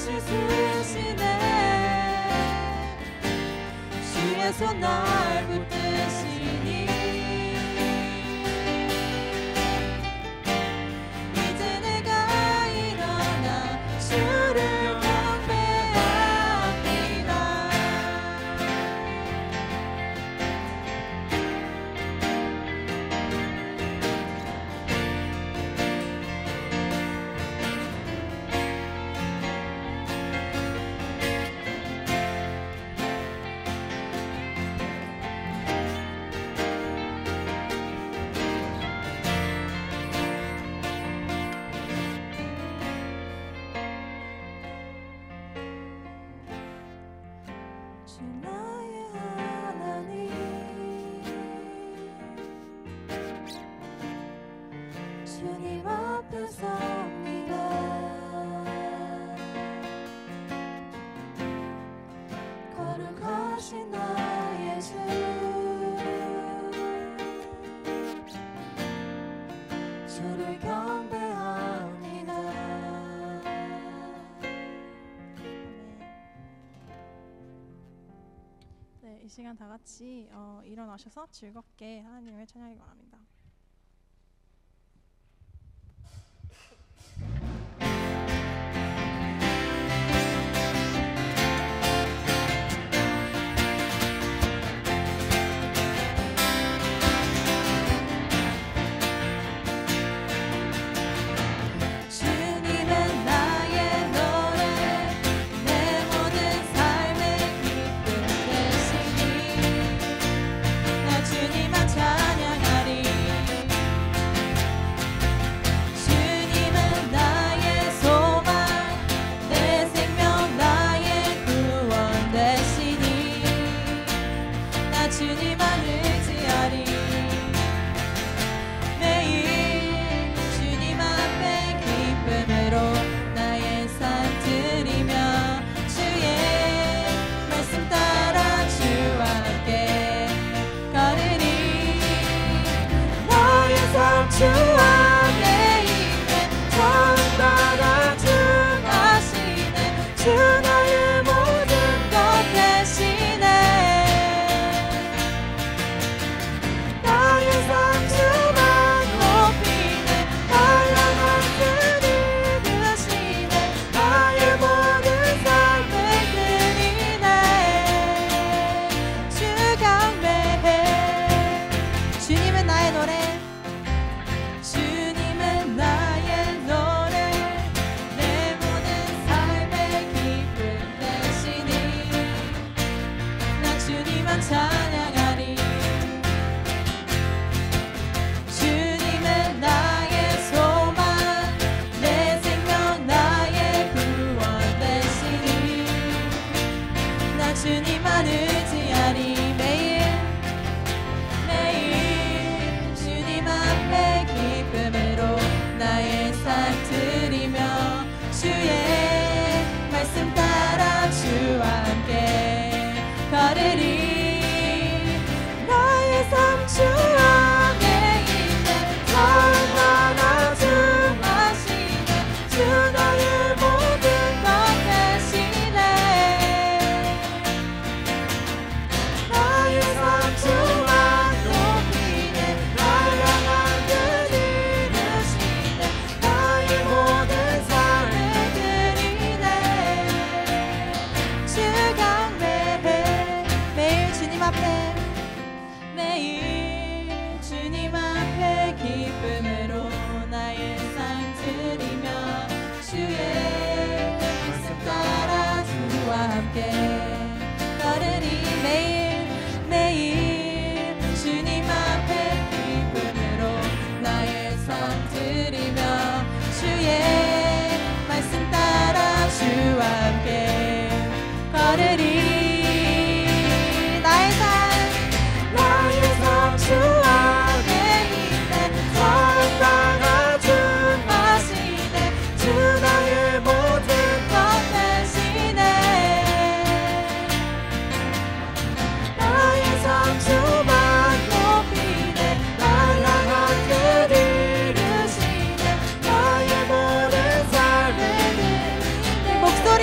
주실 수 있으시네. 주의 손 날 붙드시니 이제 내가 일어나 주를 경배합니다. 주 나의 하나님, 주님 앞에 섭니다. 거룩하신 나의 주, 주를 경배합니다. 네, 이 시간 다 같이 일어나셔서 즐겁게 하나님을 찬양하기 바랍니다. 주님은 나의 노래, 내 모든 삶의 기쁨 되시니 나 주님만 찬양하리.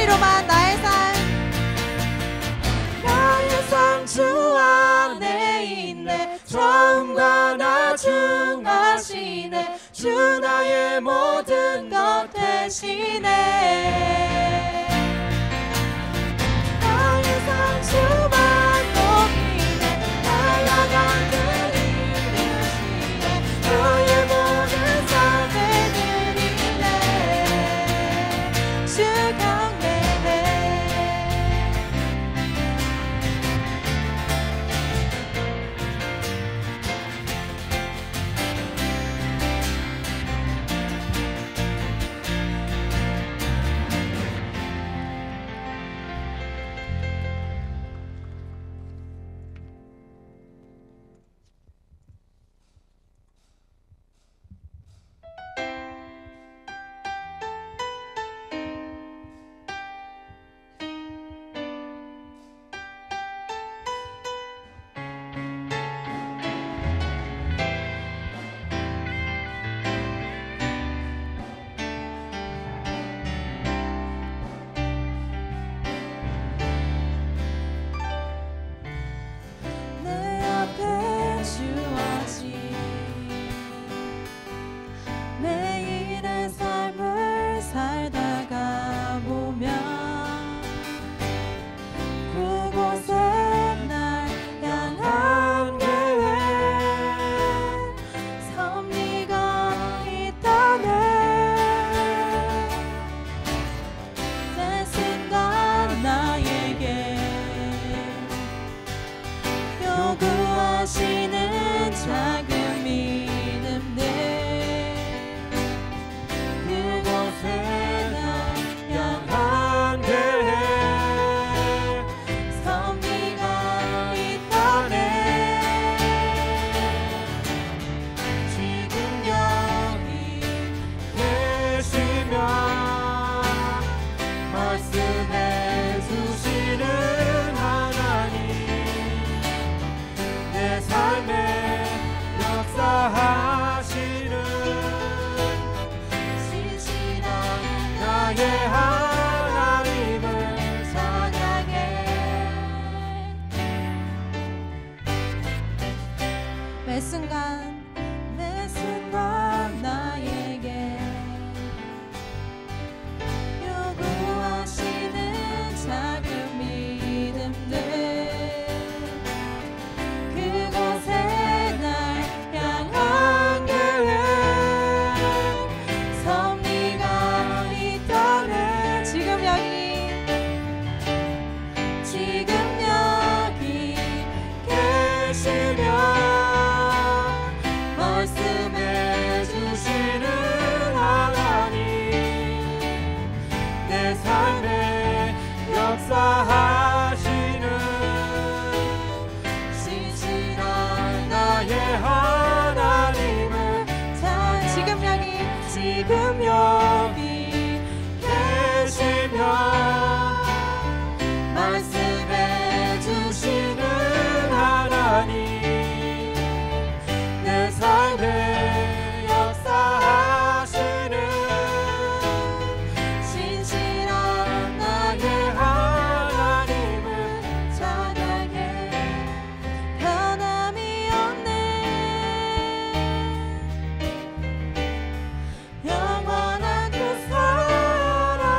위로만 나의 삶 주 안에 있네. 처음과 나중하시네. 주 나의 모든 것 되시네. 나의 삶 주만 높이네. 날아간 그 이르시네. 너의 모든 삶을 드리네. 주 경배해. 내 앞에 주어진 매일의 삶을 살다가 보면 그곳에 날 향한 계획 섭리가 있다네. 매 순간 나에게 요구하시는 작은 믿음들 그곳에 날 향한 계획 섭리가 있다네. 지금 여기 계시며 말씀해 주시는 하나님 내 삶에 역사하시는 신실한 나의 하나님을 찬양해. 매 순간 나에게 요구하시는 작은 믿음들 그곳에 날 향한 계획 섭리가 있다네. 지금 여기 계시며 말씀해 주시는 하나님 내 삶에 역사하시는 신실한 나의 하나님을 지금 여기 계시며 말씀해 주시는 하나님 내 삶에 역사하시는 신실한 나의 하나님을 찬양해. 변함이 없네. 영원한 그 사랑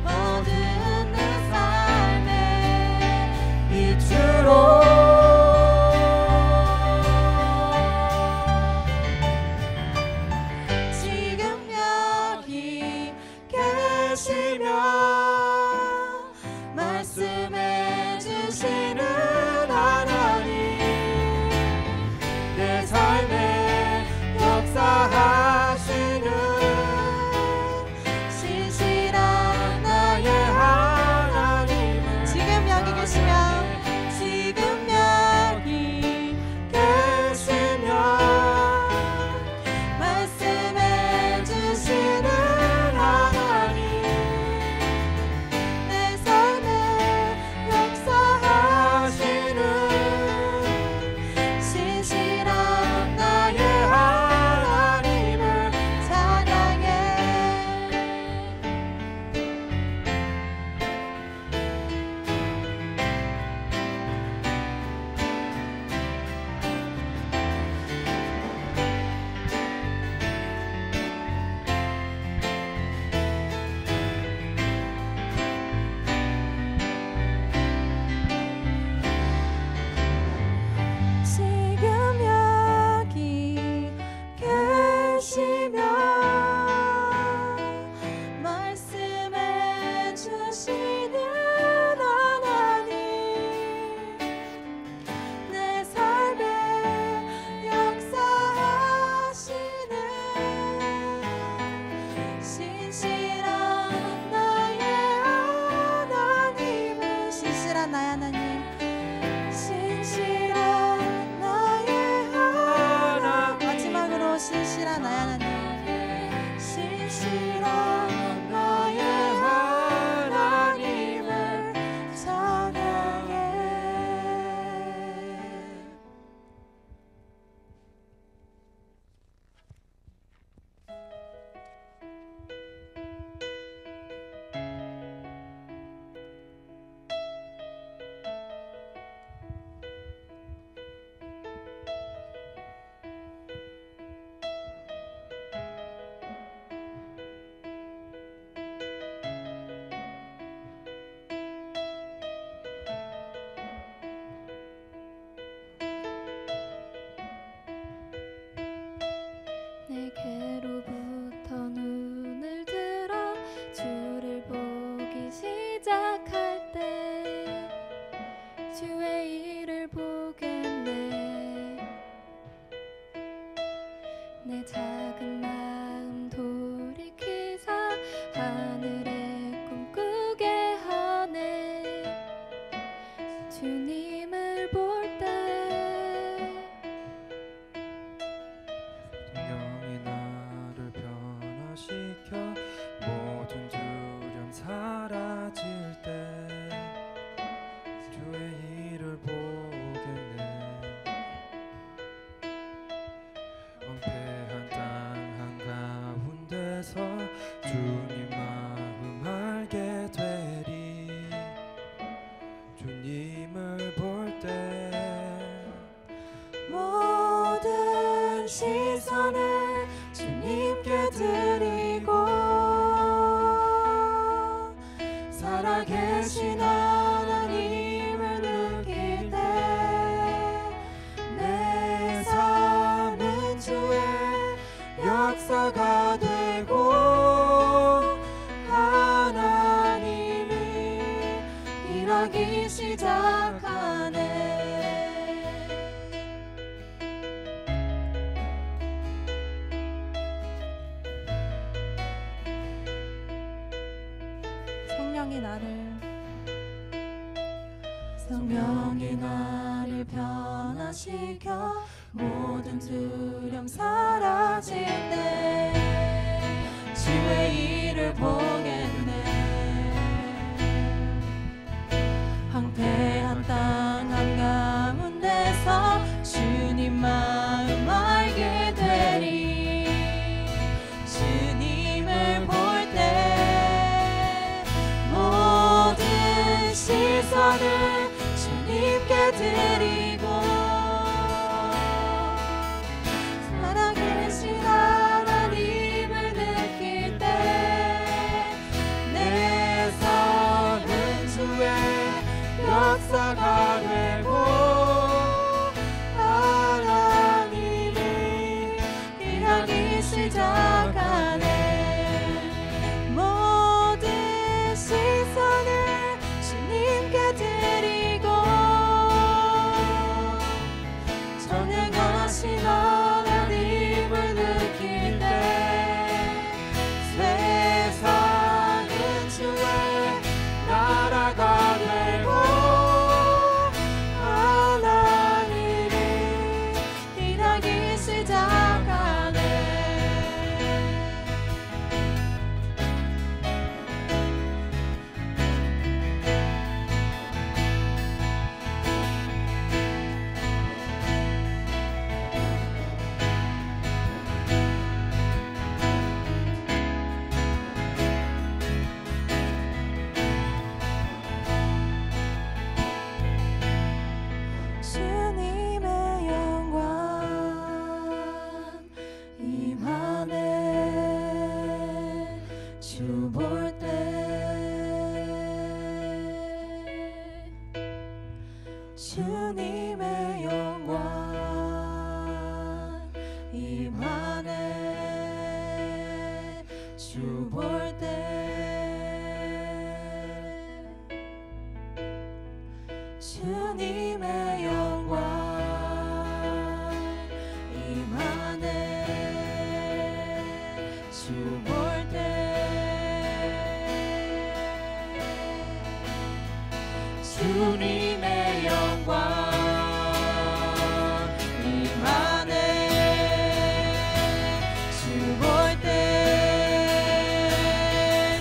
어두운 내 삶에 빛으로 지금 여기 계시며 말씀해 주시는 하나님 내 삶에 역사하시는 신실한 나의 하나님을 지금 여기 계시며 말씀해 주시는 하나님 신실한 나의 하나님, 신실한 나의 하나님. 마지막으로 신실한 나의 하나님, 신실한 나의 하나님을 찬양해. 내게로부터 눈을 들어 주를 보기 시작할 때 주의 일을 보겠네. 내 작은 마음 돌이키사 하늘에 꿈꾸게 하네. 주님을 볼 때 성령이 나를 변화시켜 모든 두려움 사라질 때 주의 일을 보겠네. 황폐한 땅 한가운데서 주님 마음 알게 되리. 주님을 볼 때 모든 시선을 주님께 드리고 살아계신 하나님을 느낄 때 내 삶은 주의 역사가 되고 하나님이 일하기 시작하네. 성령이 나를 변화시켜 모든 두려움 사라질 때 주의 일을 보겠네. 황폐한 땅 한가운데서 주님 마음 알게 되리. 주님을 볼 때 모든 시선을 주님께 드리고 살아계신 하나님을 느낄 때 내 삶은 주의 역사가 되고 하나님이 일하기 시작하네. 모든 시선을 주님께 드리고 전능하신 하나님을 느낄 때 세상은 주의 나라가 되고 하나님이 일하기 시작하네. 주님의 영광 임하네. 주 볼 때 주님의 영광 임하네. 주 볼 때 주님의 영광 임하네. 주 볼 때 주님의 영광 임하네. 주 볼 때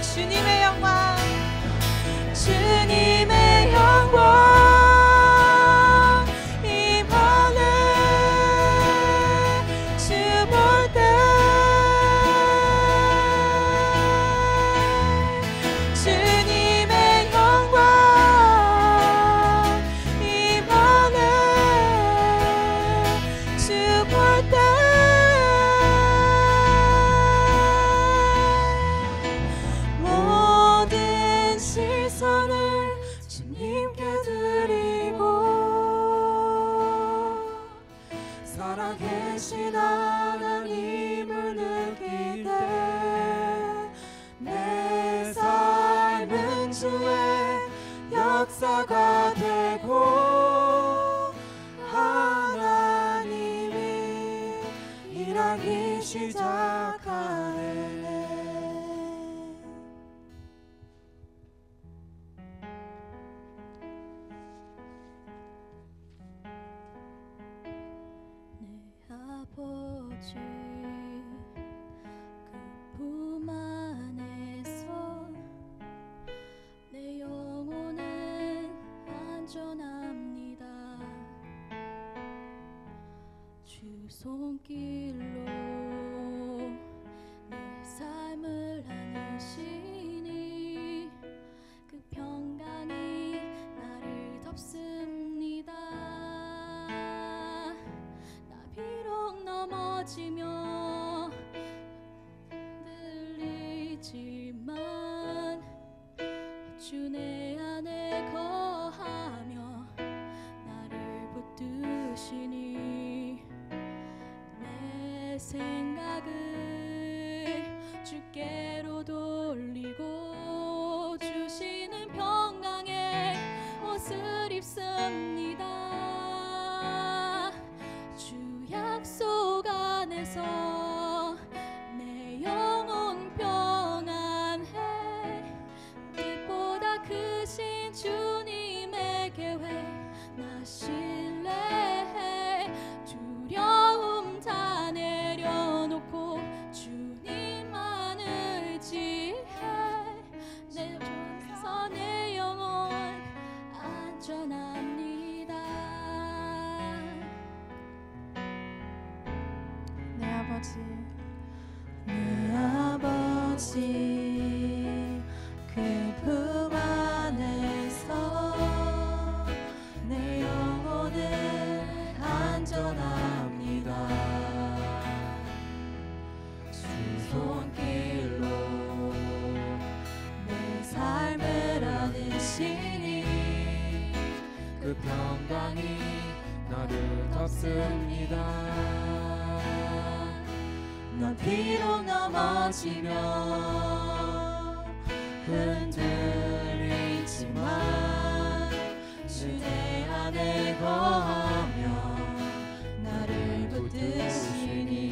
주님의 영광 주님의 영광 임하네. 주 볼 때 주님의 영광 임하네. 주 볼 때 모든 시선을 주님께 드리고 살아계신 하나님을 느낄 때 내 삶은 주의 역사가 되고 하나님이 일하기 시작하네. 내 아버지 그 품 안에서 내 영혼은 안전합니다. 주 손길로 내 삶을 안으시니 그 평강이 나를 덮습니다. 나 비록 넘어지며 흔들리지만 주 내 안에 거하며 나를 붙드시니 내 생각을 주께로 돌리고 주시는 평강의 옷을 입습니다. 주 약속 안에서 내 영혼 평안해. 빛보다 크신 주님의 계획 나 신뢰해. 두려움 다 내려놓고 주님만 의지해. 내 손에서 내 영혼 안전합니다. 내 아버지 내 아버지 그 품 안에서 내 영혼은 안전합니다. 주 손길로 내 삶을 안으시니 그 평강이 나를 덮습니다. 나 비록 넘어지며 흔들리지만 주 내 안에 거하며 나를 붙드시니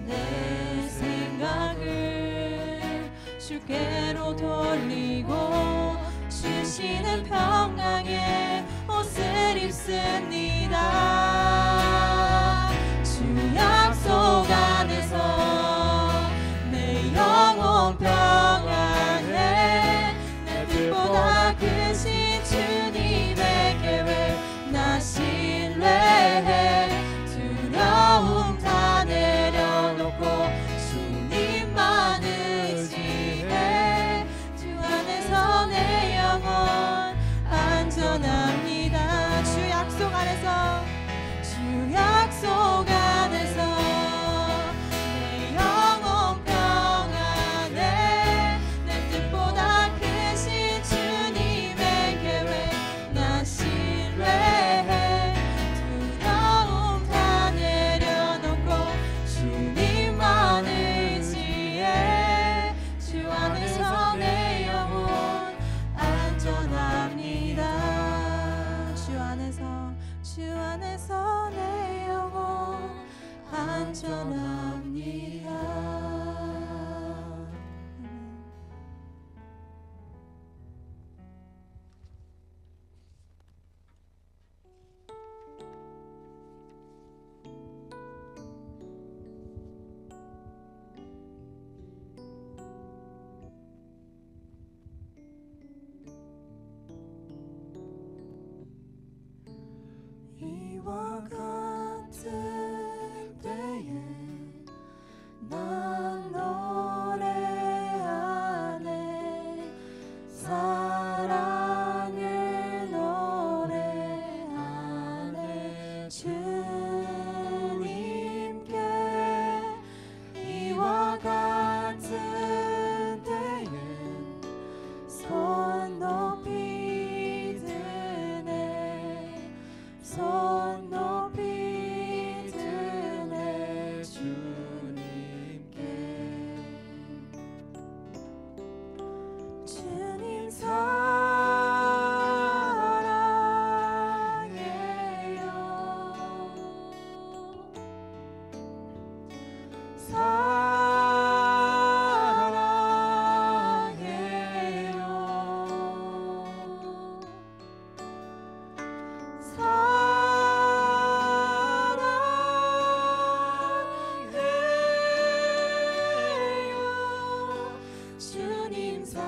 내 생각을 주께로 돌리고 주시는 평강의 옷을 입습니다. 주 약속 안에서 내 영혼 평안해. 내 뜻보다 크신 주님의 계획 나 신뢰해. 두려움 다 내려놓고 주님만 의지해. 주 안에서 내 영혼 안전합니다. 주 약속 안에서 주 약속 안에서 내 영혼 평안해. 내 뜻보다 크신 주님의 계획 나 신뢰해. 두려움 다 내려놓고 주님만 의지해. 주 안에서 내 영혼 안전합니다. 주 안에서 내 영혼 안전합니다. 주님 사랑해요.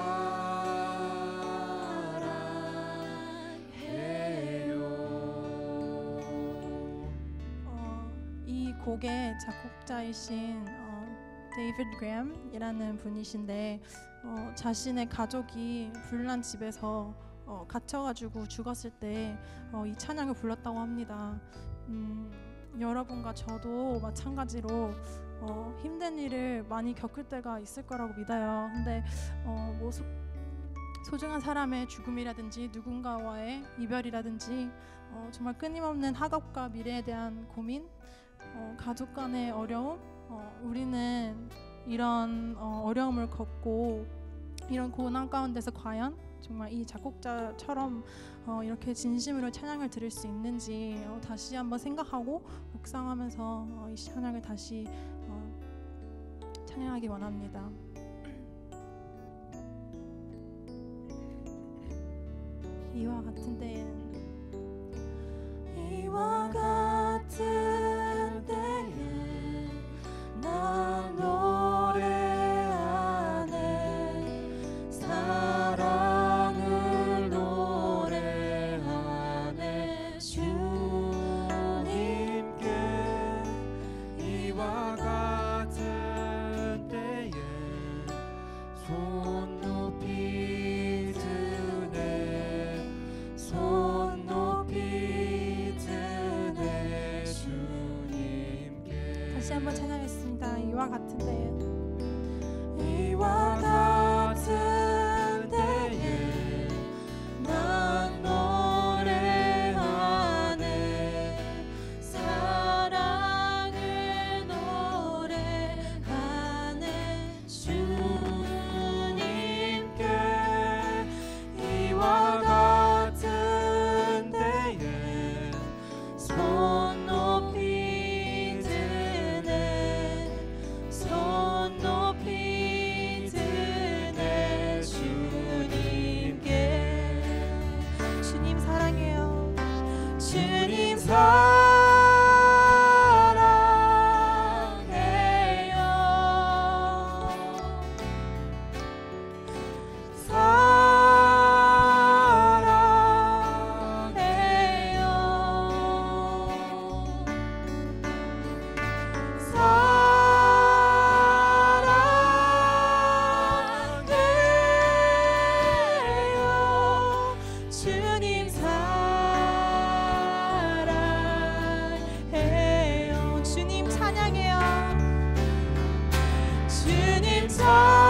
이 곡의 작곡자이신 데이비드 그램이라는 분이신데 자신의 가족이 불난 집에서 갇혀가지고 죽었을 때 이 찬양을 불렀다고 합니다. 여러분과 저도 마찬가지로 힘든 일을 많이 겪을 때가 있을 거라고 믿어요. 근데 뭐 소중한 사람의 죽음이라든지 누군가와의 이별이라든지 정말 끊임없는 학업과 미래에 대한 고민, 가족 간의 어려움, 우리는 이런 어려움을 겪고 이런 고난 가운데서 과연 정말 이 작곡자처럼 이렇게 진심으로 찬양을 드릴 수 있는지 다시 한번 생각하고 묵상하면서 이 찬양을 다시 찬양하기 원합니다. 이와 같은 때엔 이와 같은 때에 난 노래하네 사랑을 노래하네 주님께 이와 같은 때에 손 높이 드네 손 높이 드네 주님께 다시 한번 찬양했습니다. 이와 같은 때엔 이와 같은 때에 난 노래하네 사랑을 노래하네 주님께 이와 같은 때에 손 높이 드네 손 높이 드네 주님께 주님 사랑해요. 주님 사랑해요 주님 사랑해요 주님 찬양해요. 주님 찬양해요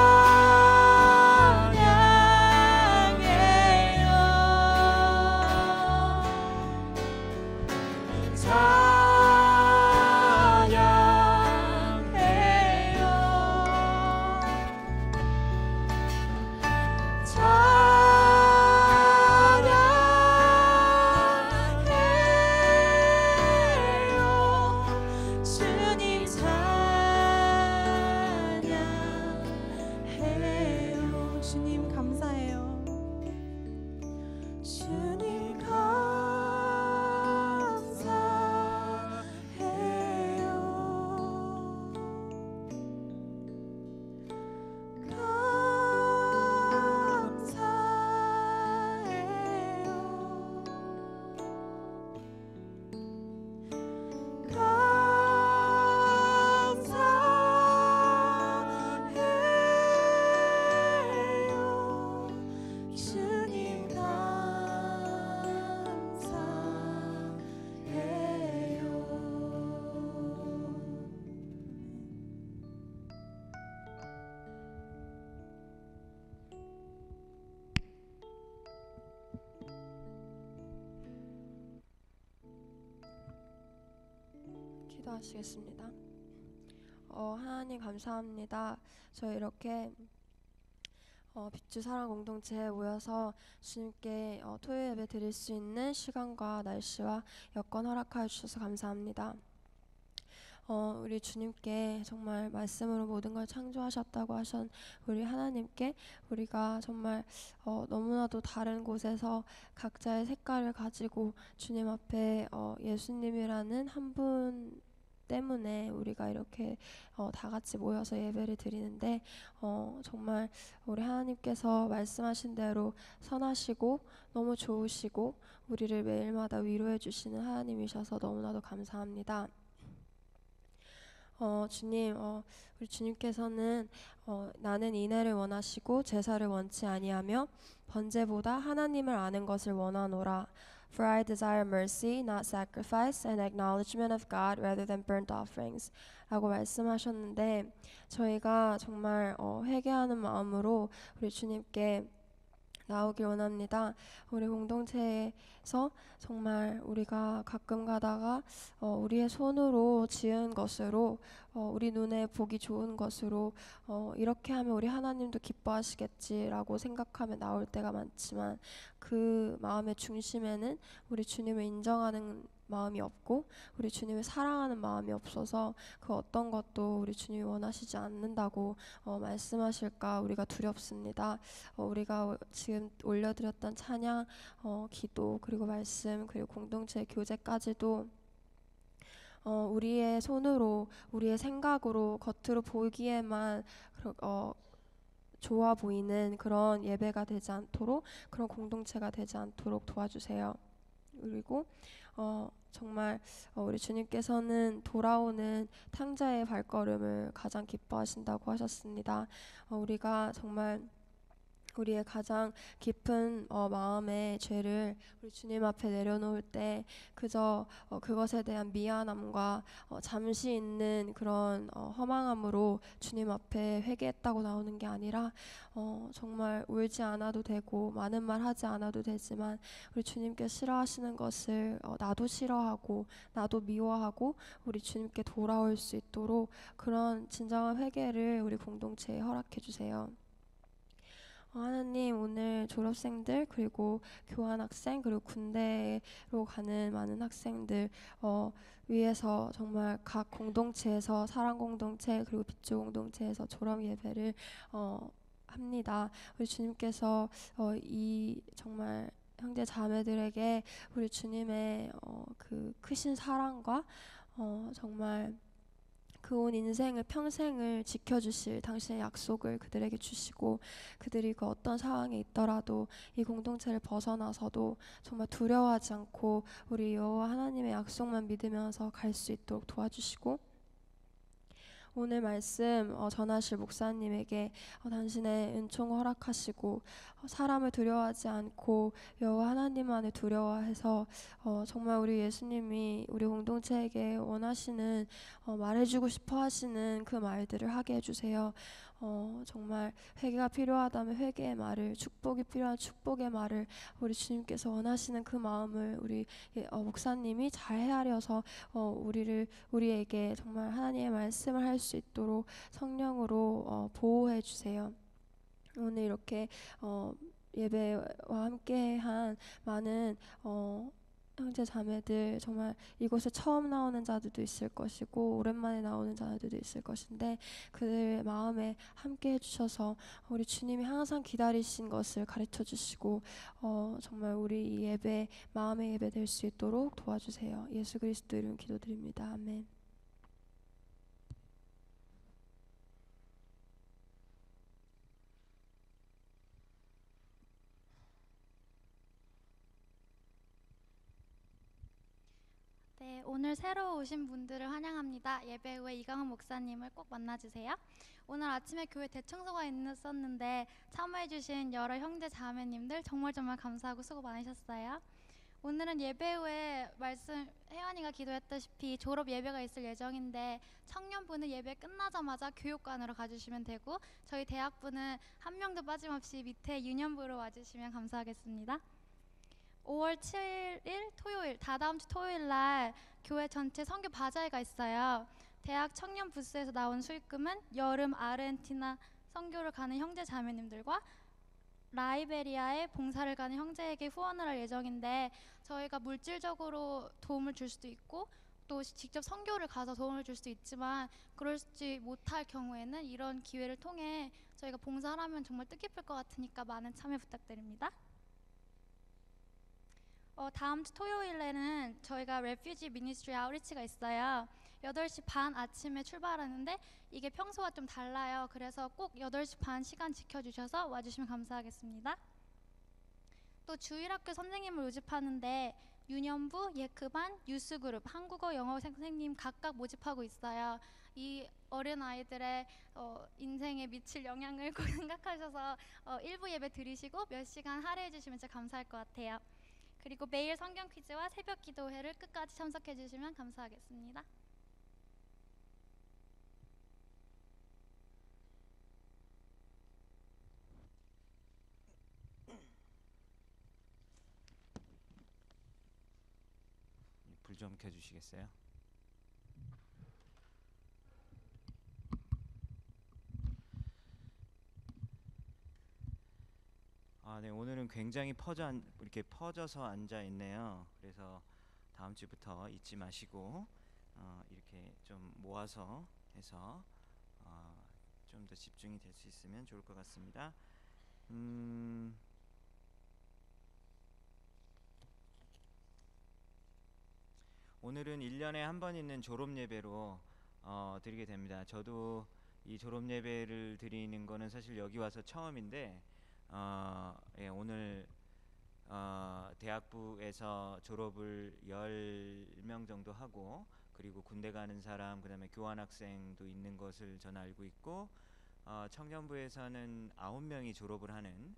주님 찬양해요 주님 감사해요. 주님 감사해요 주님 기도하시겠습니다. 하나님 감사합니다. 저희 이렇게 빛주 사랑 공동체에 모여서 주님께 토요 예배 드릴 수 있는 시간과 날씨와 여건 허락하여 주셔서 감사합니다. 우리 주님께 정말 말씀으로 모든 걸 창조하셨다고 하신 우리 하나님께 우리가 정말 너무나도 다른 곳에서 각자의 색깔을 가지고 주님 앞에 예수님이라는 한 분 때문에 우리가 이렇게 다 같이 모여서 예배를 드리는데 정말 우리 하나님께서 말씀하신 대로 선하시고 너무 좋으시고 우리를 매일마다 위로해 주시는 하나님이셔서 너무나도 감사합니다. 주님, 우리 주님께서는 나는 인애를 원하시고 제사를 원치 아니하며 번제보다 하나님을 아는 것을 원하노라. For I desire mercy, not sacrifice, and acknowledgement of God rather than burnt offerings. 라고 말씀하셨는데 저희가 정말 회개하는 마음으로 우리 주님께 나오길 원합니다. 우리 공동체에서 정말 우리가 가끔 가다가 우리의 손으로 지은 것으로 우리 눈에 보기 좋은 것으로 이렇게 하면 우리 하나님도 기뻐하시겠지라고 생각하며 나올 때가 많지만 그 마음의 중심에는 우리 주님을 인정하는 마음이 없고 우리 주님을 사랑하는 마음이 없어서 그 어떤 것도 우리 주님이 원하시지 않는다고 말씀하실까 우리가 두렵습니다. 우리가 지금 올려드렸던 찬양, 기도, 그리고 말씀, 그리고 공동체 교제까지도 우리의 손으로 우리의 생각으로 겉으로 보기에만 좋아 보이는 그런 예배가 되지 않도록 그런 공동체가 되지 않도록 도와주세요. 그리고 정말 우리 주님께서는 돌아오는 탕자의 발걸음을 가장 기뻐하신다고 하셨습니다. 우리가 정말 우리의 가장 깊은 마음의 죄를 우리 주님 앞에 내려놓을 때 그저 그것에 대한 미안함과 잠시 있는 그런 허망함으로 주님 앞에 회개했다고 나오는 게 아니라 정말 울지 않아도 되고 많은 말 하지 않아도 되지만 우리 주님께 싫어하시는 것을 나도 싫어하고 나도 미워하고 우리 주님께 돌아올 수 있도록 그런 진정한 회개를 우리 공동체에 허락해 주세요. 하나님, 오늘 졸업생들 그리고 교환학생 그리고 군대로 가는 많은 학생들 위해서 정말 각 공동체에서 사랑 공동체 그리고 빛주 공동체에서 졸업 예배를 합니다. 우리 주님께서 이 정말 형제 자매들에게 우리 주님의 그 크신 사랑과 정말 그 온 인생을 평생을 지켜주실 당신의 약속을 그들에게 주시고 그들이 그 어떤 상황에 있더라도 이 공동체를 벗어나서도 정말 두려워하지 않고 우리 여호와 하나님의 약속만 믿으면서 갈 수 있도록 도와주시고 오늘 말씀 전하실 목사님에게 당신의 은총을 허락하시고 사람을 두려워하지 않고 여호와 하나님만을 두려워해서 정말 우리 예수님이 우리 공동체에게 원하시는 말해주고 싶어 하시는 그 말들을 하게 해주세요. 정말 회개가 필요하다면 회개의 말을, 축복이 필요한 축복의 말을 우리 주님께서 원하시는 그 마음을 우리 목사님이 잘 헤아려서 우리에게 정말 하나님의 말씀을 할 수 있도록 성령으로 보호해 주세요. 오늘 이렇게 예배와 함께한 많은 형제 자매들 정말 이곳에 처음 나오는 자들도 있을 것이고 오랜만에 나오는 자들도 있을 것인데 그들의 마음에 함께 해주셔서 우리 주님이 항상 기다리신 것을 가르쳐 주시고 정말 우리 예배 마음의 예배 될 수 있도록 도와주세요. 예수 그리스도 이름 기도드립니다. 아멘. 네, 오늘 새로 오신 분들을 환영합니다. 예배 후에 이강훈 목사님을 꼭 만나주세요. 오늘 아침에 교회 대청소가 있었는데 참여해주신 여러 형제 자매님들 정말 감사하고 수고 많으셨어요. 오늘은 예배 후에 혜연이가 기도했다시피 졸업 예배가 있을 예정인데 청년부는 예배 끝나자마자 교육관으로 가주시면 되고 저희 대학부는 한 명도 빠짐없이 밑에 유년부로 와주시면 감사하겠습니다. 5월 7일 토요일, 다다음 주 토요일 날 교회 전체 선교 바자회가 있어요. 대학 청년 부스에서 나온 수익금은 여름 아르헨티나 선교를 가는 형제 자매님들과 라이베리아에 봉사를 가는 형제에게 후원을 할 예정인데 저희가 물질적으로 도움을 줄 수도 있고 또 직접 선교를 가서 도움을 줄 수도 있지만 그러지 못할 경우에는 이런 기회를 통해 저희가 봉사하면 정말 뜻깊을 것 같으니까 많은 참여 부탁드립니다. 다음 주 토요일에는 저희가 레퓨지 미니스트리 아웃리치가 있어요. 8시 반 아침에 출발하는데 이게 평소와 좀 달라요. 그래서 꼭 8시 반 시간 지켜주셔서 와주시면 감사하겠습니다. 또 주일학교 선생님을 모집하는데 유년부, 예크반, 유스그룹, 한국어, 영어 선생님 각각 모집하고 있어요. 이 어린 아이들의 인생에 미칠 영향을 꼭 생각하셔서 일부 예배 드리시고 몇 시간 할애해 주시면 진짜 감사할 것 같아요. 그리고 매일 성경 퀴즈와 새벽 기도회를 끝까지 참석해 주시면 감사하겠습니다. 불 좀 켜주시겠어요? 네, 오늘은 굉장히 이렇게 퍼져서 앉아 있네요. 그래서 다음 주부터 잊지 마시고 이렇게 좀 모아서 해서 좀 더 집중이 될 수 있으면 좋을 것 같습니다. 오늘은 1년에 한 번 있는 졸업 예배로 드리게 됩니다. 저도 이 졸업 예배를 드리는 거는 사실 여기 와서 처음인데 예, 오늘 대학부에서 졸업을 10명 정도 하고 그리고 군대 가는 사람 그다음에 교환학생도 있는 것을 저는 알고 있고 청년부에서는 9명이 졸업을 하는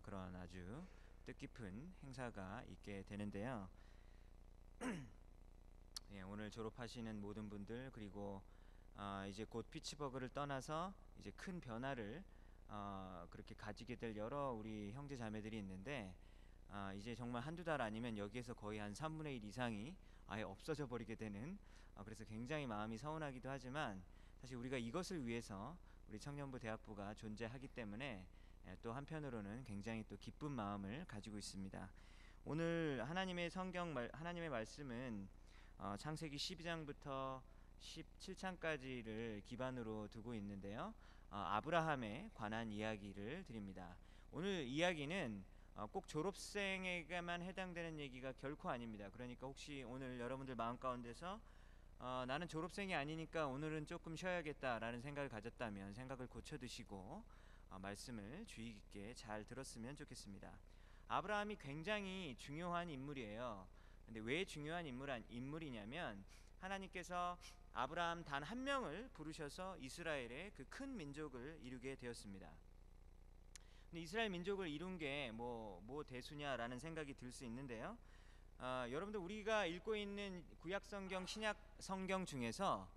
그런 아주 뜻깊은 행사가 있게 되는데요. 예, 오늘 졸업하시는 모든 분들 그리고 이제 곧 피츠버그를 떠나서 이제 큰 변화를 그렇게 가지게 될 여러 우리 형제 자매들이 있는데 이제 정말 한두 달 아니면 여기에서 거의 한 3분의 1 이상이 아예 없어져 버리게 되는 그래서 굉장히 마음이 서운하기도 하지만 사실 우리가 이것을 위해서 우리 청년부 대학부가 존재하기 때문에 또 한편으로는 굉장히 또 기쁜 마음을 가지고 있습니다. 오늘 하나님의 말씀은 창세기 12장부터 17장까지를 기반으로 두고 있는데요. 아브라함에 관한 이야기를 드립니다. 오늘 이야기는 꼭 졸업생에게만 해당되는 얘기가 결코 아닙니다. 그러니까 혹시 오늘 여러분들 마음 가운데서 나는 졸업생이 아니니까 오늘은 조금 쉬어야겠다라는 생각을 가졌다면 생각을 고쳐두시고 말씀을 주의 깊게 잘 들었으면 좋겠습니다. 아브라함이 굉장히 중요한 인물이에요. 근데 왜 중요한 인물이냐면 하나님께서 아브라함 단 한 명을 부르셔서 이스라엘의 그 큰 민족을 이루게 되었습니다. 근데 이스라엘 민족을 이룬 게 뭐 대수냐라는 생각이 들 수 있는데요. 여러분들 우리가 읽고 있는 구약 성경, 신약 성경 중에서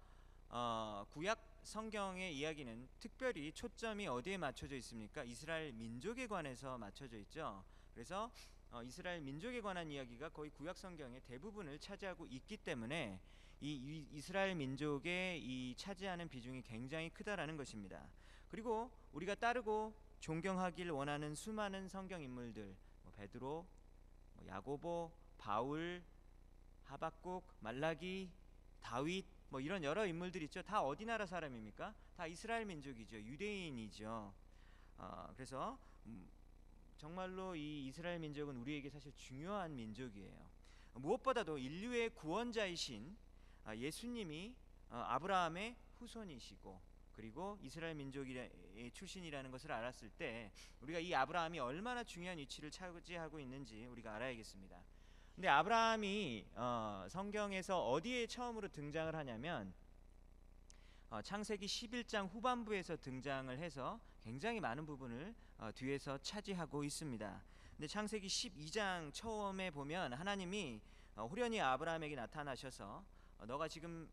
구약 성경의 이야기는 특별히 초점이 어디에 맞춰져 있습니까? 이스라엘 민족에 관해서 맞춰져 있죠. 그래서 이스라엘 민족에 관한 이야기가 거의 구약 성경의 대부분을 차지하고 있기 때문에 이 이스라엘 민족의 이 차지하는 비중이 굉장히 크다라는 것입니다. 그리고 우리가 따르고 존경하길 원하는 수많은 성경 인물들, 베드로, 야고보, 바울, 하박국, 말라기, 다윗, 이런 여러 인물들 있죠. 다 어디 나라 사람입니까? 다 이스라엘 민족이죠. 유대인이죠. 그래서 정말로 이 이스라엘 민족은 우리에게 사실 중요한 민족이에요. 무엇보다도 인류의 구원자이신 예수님이 아브라함의 후손이시고 그리고 이스라엘 민족의 출신이라는 것을 알았을 때 우리가 이 아브라함이 얼마나 중요한 위치를 차지하고 있는지 우리가 알아야겠습니다. 근데 아브라함이 성경에서 어디에 처음으로 등장을 하냐면 창세기 11장 후반부에서 등장을 해서 굉장히 많은 부분을 뒤에서 차지하고 있습니다. 근데 창세기 12장 처음에 보면 하나님이 호련히 아브라함에게 나타나셔서 너가 지금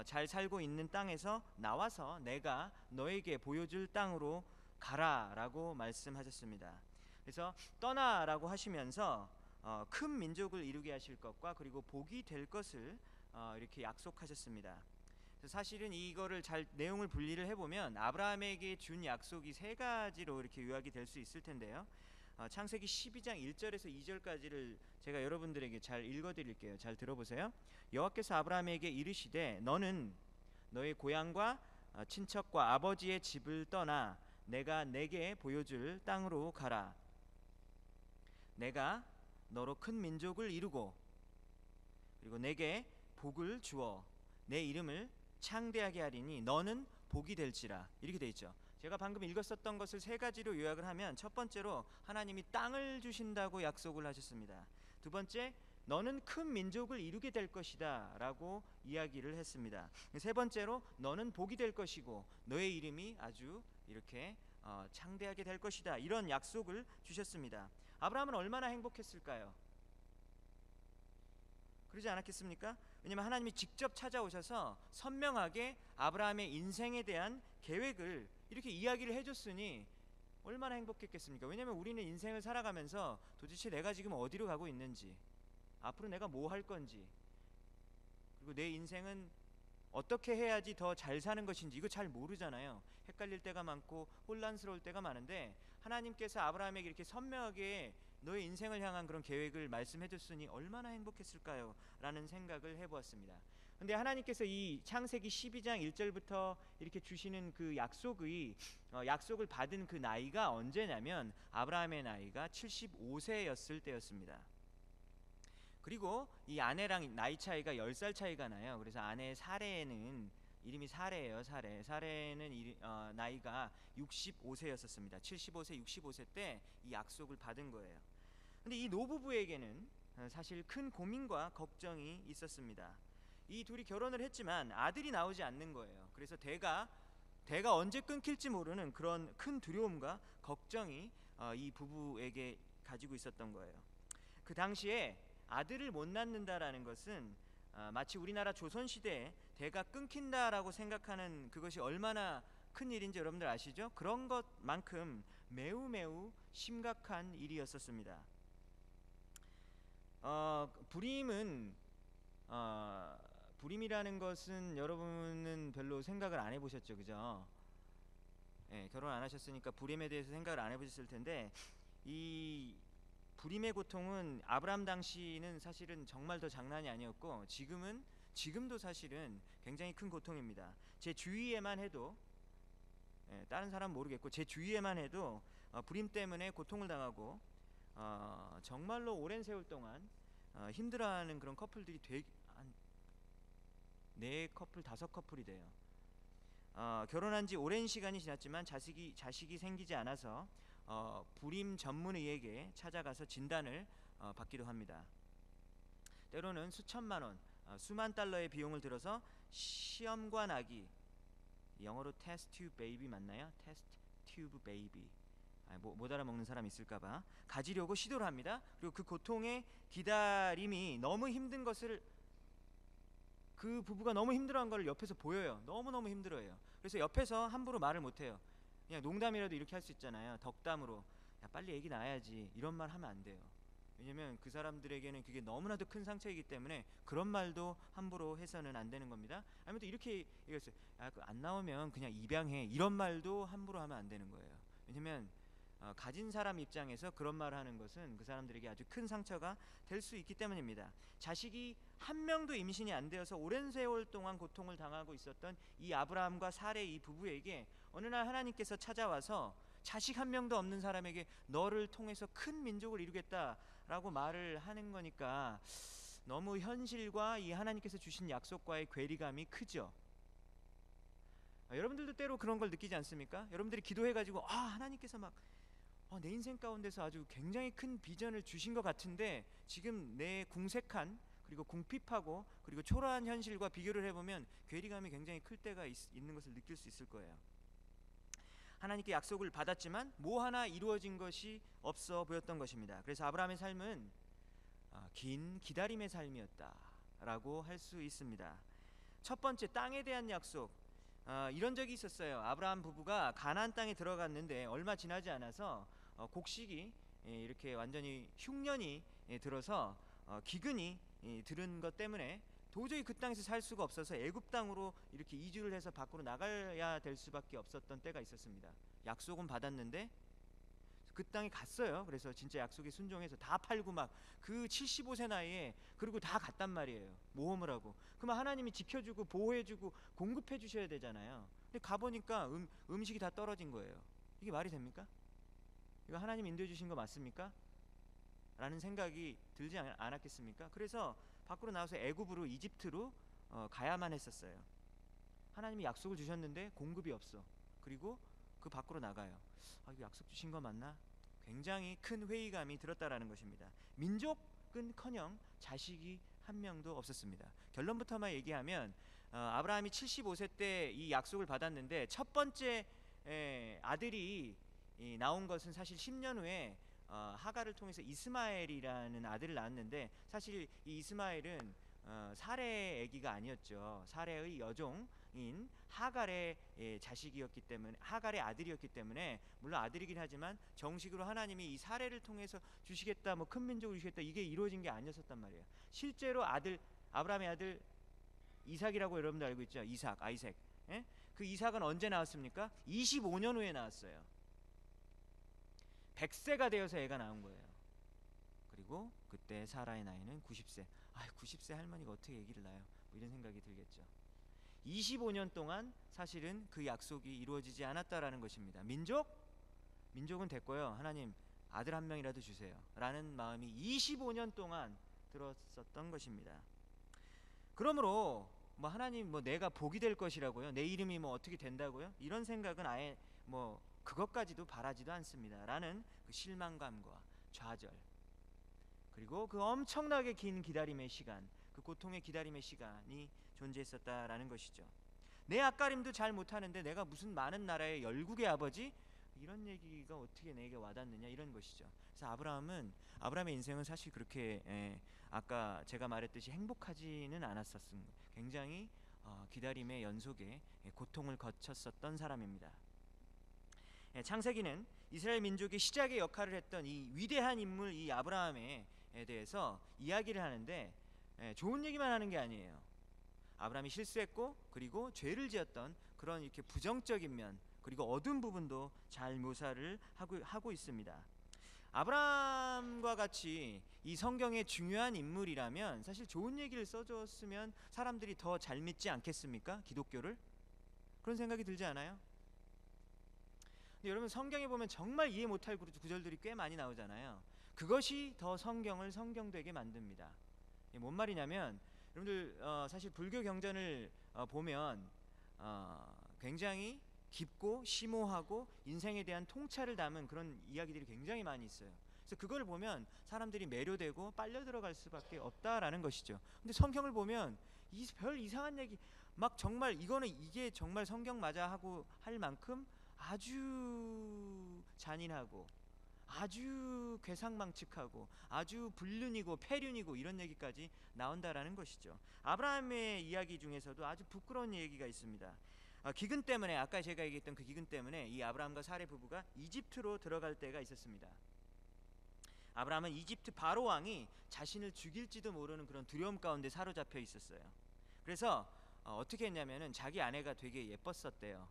잘 살고 있는 땅에서 나와서 내가 너에게 보여줄 땅으로 가라라고 말씀하셨습니다. 그래서 떠나라고 하시면서 큰 민족을 이루게 하실 것과 그리고 복이 될 것을 이렇게 약속하셨습니다. 사실은 이거를 잘 내용을 분리를 해보면 아브라함에게 준 약속이 세 가지로 이렇게 요약이 될 수 있을 텐데요. 창세기 12장 1절에서 2절까지를 제가 여러분들에게 잘 읽어드릴게요. 잘 들어보세요. 여호와께서 아브라함에게 이르시되 너는 너의 고향과 친척과 아버지의 집을 떠나 내가 내게 보여줄 땅으로 가라. 내가 너로 큰 민족을 이루고 그리고 내게 복을 주어 내 이름을 창대하게 하리니 너는 복이 될지라. 이렇게 돼 있죠. 제가 방금 읽었었던 것을 세 가지로 요약을 하면, 첫 번째로 하나님이 땅을 주신다고 약속을 하셨습니다. 두 번째, 너는 큰 민족을 이루게 될 것이다 라고 이야기를 했습니다. 세 번째로, 너는 복이 될 것이고 너의 이름이 아주 이렇게 창대하게 될 것이다, 이런 약속을 주셨습니다. 아브라함은 얼마나 행복했을까요? 그러지 않았겠습니까? 왜냐하면 하나님이 직접 찾아오셔서 선명하게 아브라함의 인생에 대한 계획을 이렇게 이야기를 해줬으니 얼마나 행복했겠습니까? 왜냐하면 우리는 인생을 살아가면서 도대체 내가 지금 어디로 가고 있는지, 앞으로 내가 뭐 할 건지, 그리고 내 인생은 어떻게 해야지 더 잘 사는 것인지 이거 잘 모르잖아요. 헷갈릴 때가 많고 혼란스러울 때가 많은데, 하나님께서 아브라함에게 이렇게 선명하게 너의 인생을 향한 그런 계획을 말씀해 줬으니 얼마나 행복했을까요? 라는 생각을 해보았습니다. 근데 하나님께서 이 창세기 12장 1절부터 이렇게 주시는 그 약속을 받은 그 나이가 언제냐면 아브라함의 나이가 75세였을 때였습니다. 그리고 이 아내랑 나이 차이가 10살 차이가 나요. 그래서 아내 사레는 이름이 사레예요. 사레는 나이가 65세였었습니다. 75세, 65세 때 이 약속을 받은 거예요. 근데 이 노부부에게는 사실 큰 고민과 걱정이 있었습니다. 이 둘이 결혼을 했지만 아들이 나오지 않는 거예요. 그래서 대가 언제 끊길지 모르는 그런 큰 두려움과 걱정이 이 부부에게 가지고 있었던 거예요. 그 당시에 아들을 못 낳는다라는 것은 마치 우리나라 조선시대에 대가 끊긴다라고 생각하는 그것이 얼마나 큰 일인지 여러분들 아시죠? 그런 것만큼 매우 심각한 일이었었습니다. 불임이라는 것은 여러분은 별로 생각을 안 해보셨죠, 그죠? 예, 결혼 안 하셨으니까 불임에 대해서 생각을 안 해보셨을 텐데, 이 불임의 고통은 아브라함 당시는 사실은 정말 더 장난이 아니었고, 지금도 사실은 굉장히 큰 고통입니다. 제 주위에만 해도, 다른 사람 모르겠고 제 주위에만 해도 불임 때문에 고통을 당하고 정말로 오랜 세월 동안 힘들어하는 그런 커플들이 한 4커플, 5커플이 돼요. 결혼한 지 오랜 시간이 지났지만 자식이 생기지 않아서 불임 전문의에게 찾아가서 진단을 받기도 합니다. 때로는 수천만 원, 수만 달러의 비용을 들어서 시험관 아기, 영어로 테스트 튜브 베이비 맞나요? 테스트 튜브 베이비, 못 알아먹는 사람 있을까봐 가지려고 시도를 합니다. 그리고 그 고통의 기다림이 너무 힘든 것을, 그 부부가 너무 힘들어한 걸 옆에서 보여요. 너무너무 힘들어해요. 그래서 옆에서 함부로 말을 못해요. 그냥 농담이라도 이렇게 할 수 있잖아요. 덕담으로, 야 빨리 애기 낳아야지, 이런 말 하면 안 돼요. 왜냐면 그 사람들에게는 그게 너무나도 큰 상처이기 때문에 그런 말도 함부로 해서는 안 되는 겁니다. 아니면 또 이렇게 얘기했어요. 안 나오면 그냥 입양해, 이런 말도 함부로 하면 안 되는 거예요. 왜냐면 가진 사람 입장에서 그런 말을 하는 것은 그 사람들에게 아주 큰 상처가 될 수 있기 때문입니다. 자식이 한 명도 임신이 안 되어서 오랜 세월 동안 고통을 당하고 있었던 이 아브라함과 사레 이 부부에게 어느 날 하나님께서 찾아와서 자식 한 명도 없는 사람에게 너를 통해서 큰 민족을 이루겠다라고 말을 하는 거니까 너무 현실과 이 하나님께서 주신 약속과의 괴리감이 크죠. 여러분들도 때로 그런 걸 느끼지 않습니까? 여러분들이 기도해가지고 하나님께서 막 내 인생 가운데서 아주 굉장히 큰 비전을 주신 것 같은데 지금 내 궁색한, 그리고 궁핍하고, 그리고 초라한 현실과 비교를 해보면 괴리감이 굉장히 클 때가 있는 것을 느낄 수 있을 거예요. 하나님께 약속을 받았지만 뭐 하나 이루어진 것이 없어 보였던 것입니다. 그래서 아브라함의 삶은 긴 기다림의 삶이었다라고 할 수 있습니다. 첫 번째, 땅에 대한 약속. 이런 적이 있었어요. 아브라함 부부가 가나안 땅에 들어갔는데 얼마 지나지 않아서 곡식이 이렇게 완전히 흉년이 들어서 기근이 들은 것 때문에 도저히 그 땅에서 살 수가 없어서 애굽 땅으로 이렇게 이주를 해서 밖으로 나가야 될 수밖에 없었던 때가 있었습니다. 약속은 받았는데 그 땅에 갔어요. 그래서 진짜 약속에 순종해서 다 팔고 막 그 75세 나이에, 그리고 다 갔단 말이에요. 모험을 하고. 그러면 하나님이 지켜주고 보호해주고 공급해 주셔야 되잖아요. 근데 가보니까 음식이 다 떨어진 거예요. 이게 말이 됩니까? 이거 하나님 인도해 주신 거 맞습니까? 라는 생각이 들지 않았겠습니까? 그래서 밖으로 나와서 애굽으로, 이집트로 가야만 했었어요. 하나님이 약속을 주셨는데 공급이 없어. 그리고 그 밖으로 나가요. 이거 약속 주신 거 맞나? 굉장히 큰 회의감이 들었다라는 것입니다. 민족은커녕 자식이 한 명도 없었습니다. 결론부터만 얘기하면 아브라함이 75세 때 이 약속을 받았는데 첫 번째 아들이 나온 것은 사실 10년 후에 하갈을 통해서 이스마엘이라는 아들을 낳았는데, 사실 이 이스마엘은 사레의 아기가 아니었죠. 사레의 여종인 하갈의 자식이었기 때문에, 하갈의 아들이었기 때문에, 물론 아들이긴 하지만 정식으로 하나님이 이 사레를 통해서 주시겠다, 뭐 큰 민족을 주시겠다, 이게 이루어진 게 아니었단 말이에요. 실제로 아브라함의 아들 이삭이라고 여러분들 알고 있죠? 아이색. 예? 그 이삭은 언제 나왔습니까? 25년 후에 나왔어요. 100세가 되어서 애가 나온 거예요. 그리고 그때 사라의 나이는 90세. 90세 할머니가 어떻게 아기를 낳아요? 뭐 이런 생각이 들겠죠. 25년 동안 사실은 그 약속이 이루어지지 않았다라는 것입니다. 민족은 됐고요. 하나님 아들 한 명이라도 주세요 라는 마음이 25년 동안 들었었던 것입니다. 그러므로 뭐 하나님 뭐 내가 복이 될 것이라고요, 내 이름이 뭐 어떻게 된다고요, 이런 생각은 아예 뭐 그것까지도 바라지도 않습니다 라는 그 실망감과 좌절, 그리고 그 엄청나게 긴 기다림의 시간, 그 고통의 기다림의 시간이 존재했었다라는 것이죠. 내 앞가림도 잘 못하는데 내가 무슨 많은 나라의 열국의 아버지? 이런 얘기가 어떻게 내게 와닿느냐, 이런 것이죠. 그래서 아브라함의 인생은 사실 그렇게 아까 제가 말했듯이 행복하지는 않았었습니다. 굉장히 기다림의 연속에 고통을 거쳤었던 사람입니다. 창세기는 이스라엘 민족의 시작의 역할을 했던 이 위대한 인물, 이 아브라함에 대해서 이야기를 하는데 좋은 얘기만 하는 게 아니에요. 아브라함이 실수했고 그리고 죄를 지었던 그런 이렇게 부정적인 면, 그리고 어두운 부분도 잘 묘사를 하고 있습니다. 아브라함과 같이 이 성경의 중요한 인물이라면 사실 좋은 얘기를 써줬으면 사람들이 더 잘 믿지 않겠습니까? 기독교를? 그런 생각이 들지 않아요? 근데 여러분, 성경에 보면 정말 이해 못할 구절들이 꽤 많이 나오잖아요. 그것이 더 성경을 성경되게 만듭니다. 이게 뭔 말이냐면, 여러분들 사실 불교 경전을 보면 굉장히 깊고 심오하고 인생에 대한 통찰을 담은 그런 이야기들이 굉장히 많이 있어요. 그래서 그걸 보면 사람들이 매료되고 빨려 들어갈 수밖에 없다라는 것이죠. 근데 성경을 보면 별 이상한 얘기 막 정말 이게 정말 성경 맞아 하고 할 만큼 아주 잔인하고 아주 괴상망측하고 아주 불륜이고 폐륜이고 이런 얘기까지 나온다라는 것이죠. 아브라함의 이야기 중에서도 아주 부끄러운 얘기가 있습니다. 기근 때문에, 아까 제가 얘기했던 그 기근 때문에 이 아브라함과 사레 부부가 이집트로 들어갈 때가 있었습니다. 아브라함은 이집트 바로 왕이 자신을 죽일지도 모르는 그런 두려움 가운데 사로잡혀 있었어요. 그래서 어떻게 했냐면은 자기 아내가 되게 예뻤었대요.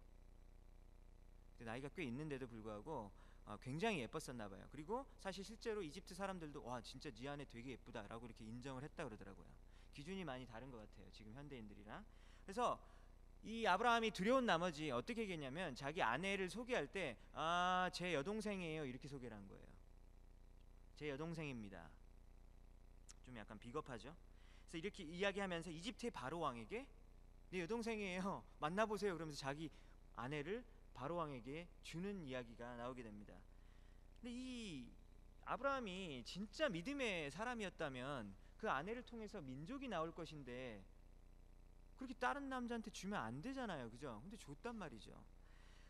나이가 꽤 있는데도 불구하고 굉장히 예뻤었나 봐요. 그리고 사실 실제로 이집트 사람들도 와, 진짜 네 아내 되게 예쁘다라고 이렇게 인정을 했다 그러더라고요. 기준이 많이 다른 것 같아요, 지금 현대인들이랑. 그래서 이 아브라함이 두려운 나머지 어떻게 얘기했냐면, 자기 아내를 소개할 때 제 여동생이에요 이렇게 소개를 한 거예요. 제 여동생입니다. 좀 약간 비겁하죠. 그래서 이렇게 이야기하면서 이집트의 바로 왕에게 내 여동생이에요, 만나보세요, 그러면서 자기 아내를 바로 왕에게 주는 이야기가 나오게 됩니다. 근데 이 아브라함이 진짜 믿음의 사람이었다면 그 아내를 통해서 민족이 나올 것인데 그렇게 다른 남자한테 주면 안 되잖아요, 그죠? 근데 줬단 말이죠.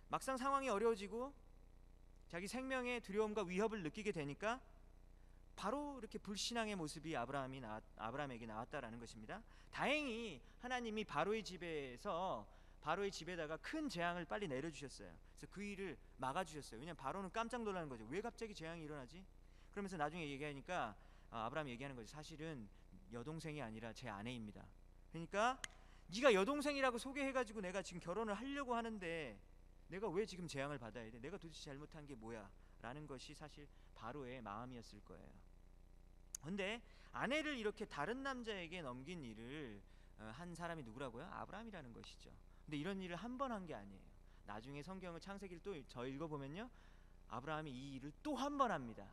막상 상황이 어려워지고 자기 생명의 두려움과 위협을 느끼게 되니까 바로 이렇게 불신앙의 모습이 아브라함에게 나왔다라는 것입니다. 다행히 하나님이 바로의 집에다가 큰 재앙을 빨리 내려주셨어요. 그래서 그 일을 막아주셨어요. 왜냐하면 바로는 깜짝 놀라는 거죠. 왜 갑자기 재앙이 일어나지? 그러면서 나중에 얘기하니까 아브라함이 얘기하는 거죠. 사실은 여동생이 아니라 제 아내입니다. 그러니까 네가 여동생이라고 소개해가지고 내가 지금 결혼을 하려고 하는데 내가 왜 지금 재앙을 받아야 돼? 내가 도대체 잘못한 게 뭐야? 라는 것이 사실 바로의 마음이었을 거예요. 근데 아내를 이렇게 다른 남자에게 넘긴 일을 한 사람이 누구라고요? 아브라함이라는 것이죠. 근데 이런 일을 한 번 한 게 아니에요. 나중에 성경을 창세기를 또 저 읽어보면요, 아브라함이 이 일을 또 한 번 합니다.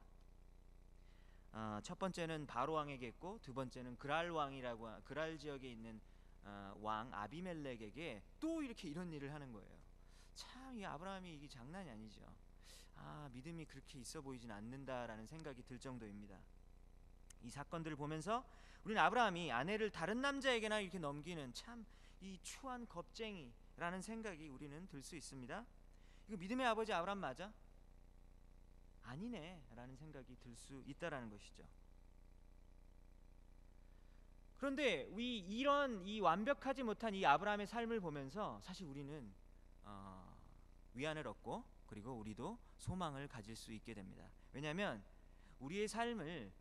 첫 번째는 바로 왕에게 했고, 두 번째는 그랄 지역에 있는 왕 아비멜렉에게 또 이렇게 이런 일을 하는 거예요. 참 이 아브라함이 이게 장난이 아니죠. 믿음이 그렇게 있어 보이진 않는다라는 생각이 들 정도입니다. 이 사건들을 보면서 우리는 아브라함이 아내를 다른 남자에게나 이렇게 넘기는 참 이 추한 겁쟁이라는 생각이 우리는 들 수 있습니다. 이거 믿음의 아버지 아브라함 맞아? 아니네 라는 생각이 들 수 있다라는 것이죠. 그런데 이런 이 완벽하지 못한 이 아브라함의 삶을 보면서 사실 우리는 위안을 얻고 그리고 우리도 소망을 가질 수 있게 됩니다. 왜냐하면 우리의 삶을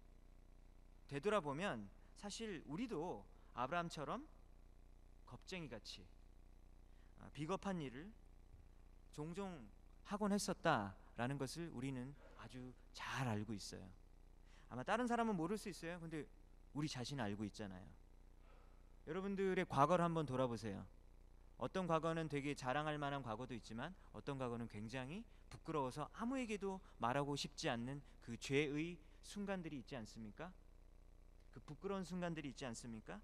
되돌아보면 사실 우리도 아브라함처럼 겁쟁이같이 비겁한 일을 종종 하곤 했었다라는 것을 우리는 아주 잘 알고 있어요. 아마 다른 사람은 모를 수 있어요. 근데 우리 자신은 알고 있잖아요. 여러분들의 과거를 한번 돌아보세요. 어떤 과거는 되게 자랑할 만한 과거도 있지만 어떤 과거는 굉장히 부끄러워서 아무에게도 말하고 싶지 않는 그 죄의 순간들이 있지 않습니까? 그 부끄러운 순간들이 있지 않습니까?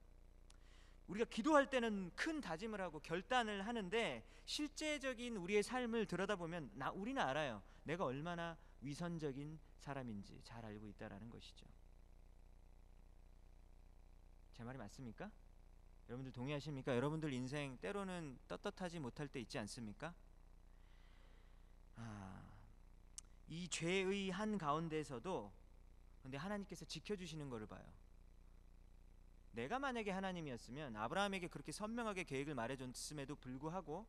우리가 기도할 때는 큰 다짐을 하고 결단을 하는데 실제적인 우리의 삶을 들여다보면 우리는 알아요. 내가 얼마나 위선적인 사람인지 잘 알고 있다라는 것이죠. 제 말이 맞습니까? 여러분들 동의하십니까? 여러분들 인생 때로는 떳떳하지 못할 때 있지 않습니까? 이 죄의 한 가운데서도 근데 하나님께서 지켜주시는 것을 봐요. 내가 만약에 하나님이었으면 아브라함에게 그렇게 선명하게 계획을 말해줬음에도 불구하고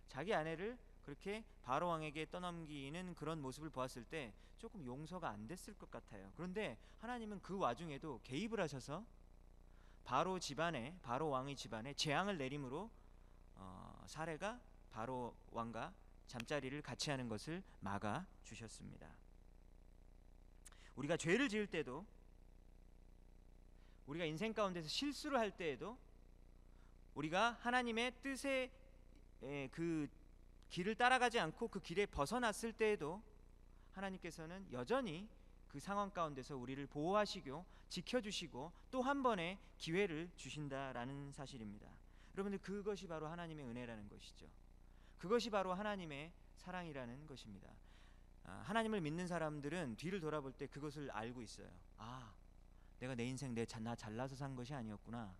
자기 아내를 그렇게 바로 왕에게 떠넘기는 그런 모습을 보았을 때 조금 용서가 안 됐을 것 같아요. 그런데 하나님은 그 와중에도 개입을 하셔서 바로 왕의 집안에 재앙을 내림으로 사레가 바로 왕과 잠자리를 같이 하는 것을 막아 주셨습니다. 우리가 죄를 지을 때도 우리가 인생 가운데서 실수를 할 때에도 우리가 하나님의 뜻의 그 길을 따라가지 않고 그 길에 벗어났을 때에도 하나님께서는 여전히 그 상황 가운데서 우리를 보호하시고 지켜주시고 또 한 번의 기회를 주신다라는 사실입니다. 여러분들 그것이 바로 하나님의 은혜라는 것이죠. 그것이 바로 하나님의 사랑이라는 것입니다. 하나님을 믿는 사람들은 뒤를 돌아볼 때 그것을 알고 있어요. 내가 내 인생 나 잘나서 산 것이 아니었구나.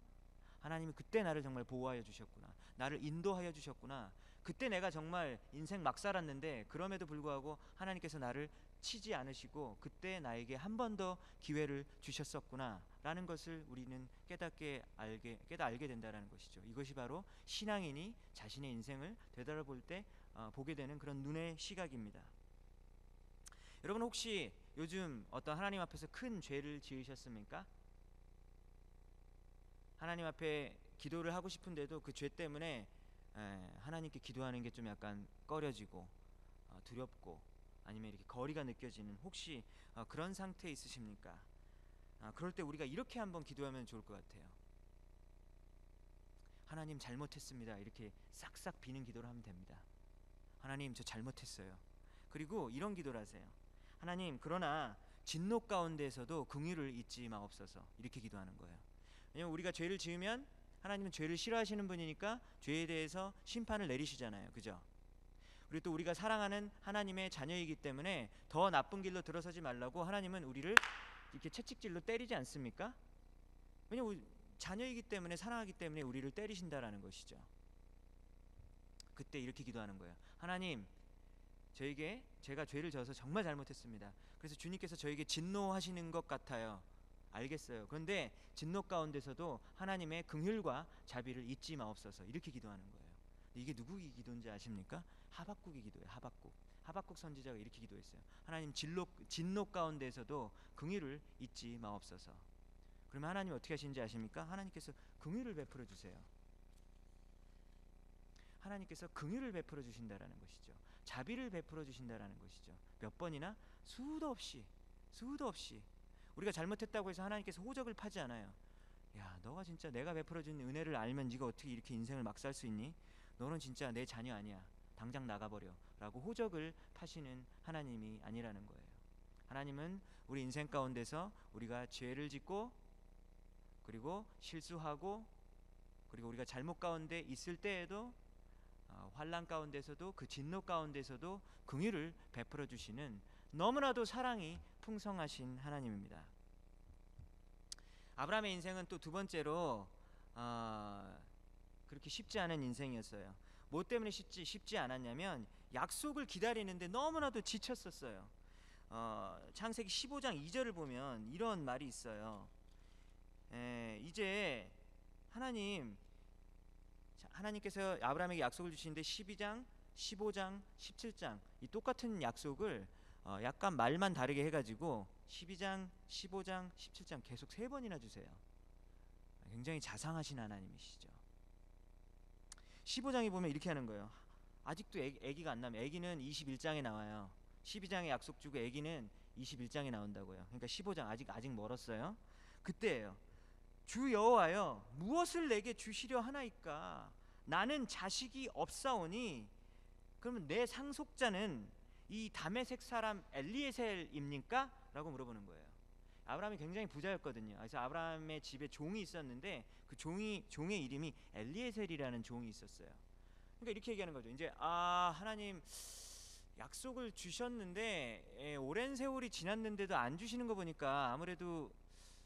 하나님이 그때 나를 정말 보호하여 주셨구나. 나를 인도하여 주셨구나. 그때 내가 정말 인생 막 살았는데 그럼에도 불구하고 하나님께서 나를 치지 않으시고 그때 나에게 한 번 더 기회를 주셨었구나 라는 것을 우리는 깨닫 알게 된다는 것이죠. 이것이 바로 신앙인이 자신의 인생을 되돌아볼 때 보게 되는 그런 눈의 시각입니다. 여러분 혹시 요즘 어떤 하나님 앞에서 큰 죄를 지으셨습니까? 하나님 앞에 기도를 하고 싶은데도 그 죄 때문에 하나님께 기도하는 게 좀 약간 꺼려지고 두렵고 아니면 이렇게 거리가 느껴지는 혹시 그런 상태에 있으십니까? 그럴 때 우리가 이렇게 한번 기도하면 좋을 것 같아요. 하나님 잘못했습니다. 이렇게 싹싹 비는 기도를 하면 됩니다. 하나님 저 잘못했어요. 그리고 이런 기도를 하세요. 하나님 그러나 진노 가운데에서도 긍휼을 잊지 마옵소서. 이렇게 기도하는 거예요. 왜냐면 우리가 죄를 지으면 하나님은 죄를 싫어하시는 분이니까 죄에 대해서 심판을 내리시잖아요. 그죠? 그리고 또 우리가 사랑하는 하나님의 자녀이기 때문에 더 나쁜 길로 들어서지 말라고 하나님은 우리를 이렇게 채찍질로 때리지 않습니까? 왜냐면 우리 자녀이기 때문에 사랑하기 때문에 우리를 때리신다라는 것이죠. 그때 이렇게 기도하는 거예요. 하나님 제가 죄를 져서 정말 잘못했습니다. 그래서 주님께서 저에게 진노하시는 것 같아요. 알겠어요. 그런데 진노 가운데서도 하나님의 긍휼과 자비를 잊지 마옵소서. 이렇게 기도하는 거예요. 이게 누구의 기도인지 아십니까? 하박국의 기도예요. 하박국 선지자가 이렇게 기도했어요. 하나님 진노 가운데서도 긍휼을 잊지 마옵소서. 그러면 하나님 어떻게 하시는지 아십니까? 하나님께서 긍휼을 베풀어 주세요. 하나님께서 긍휼을 베풀어 주신다라는 것이죠. 자비를 베풀어 주신다라는 것이죠. 몇 번이나 수도 없이 우리가 잘못했다고 해서 하나님께서 호적을 파지 않아요. 야, 너가 진짜 내가 베풀어 준 은혜를 알면 네가 어떻게 이렇게 인생을 막 살 수 있니? 너는 진짜 내 자녀 아니야. 당장 나가버려 라고 호적을 파시는 하나님이 아니라는 거예요. 하나님은 우리 인생 가운데서 우리가 죄를 짓고 그리고 실수하고 그리고 우리가 잘못 가운데 있을 때에도 환난 가운데서도 그 진노 가운데서도 긍휼을 베풀어 주시는 너무나도 사랑이 풍성하신 하나님입니다. 아브라함의 인생은 또 두 번째로 그렇게 쉽지 않은 인생이었어요. 뭐 때문에 쉽지 않았냐면 약속을 기다리는데 너무나도 지쳤었어요. 창세기 15장 2절을 보면 이런 말이 있어요. 이제 하나님께서 아브라함에게 약속을 주시는데 12장, 15장, 17장 이 똑같은 약속을 약간 말만 다르게 해가지고 12장, 15장, 17장 계속 3번이나 주세요. 굉장히 자상하신 하나님이시죠. 15장에 보면 이렇게 하는 거예요. 아직도 아기가 안 나면 아기는 21장에 나와요. 12장에 약속 주고 아기는 21장에 나온다고요. 그러니까 15장 아직 멀었어요. 그때예요. 주 여호와여 무엇을 내게 주시려 하나이까? 나는 자식이 없사오니 그러면 내 상속자는 이 다메섹 사람 엘리에셀입니까? 라고 물어보는 거예요. 아브라함이 굉장히 부자였거든요. 그래서 아브라함의 집에 종이 있었는데 그 종의 이름이 엘리에셀이라는 종이 있었어요. 그러니까 이렇게 얘기하는 거죠. 이제 하나님 약속을 주셨는데 오랜 세월이 지났는데도 안 주시는 거 보니까 아무래도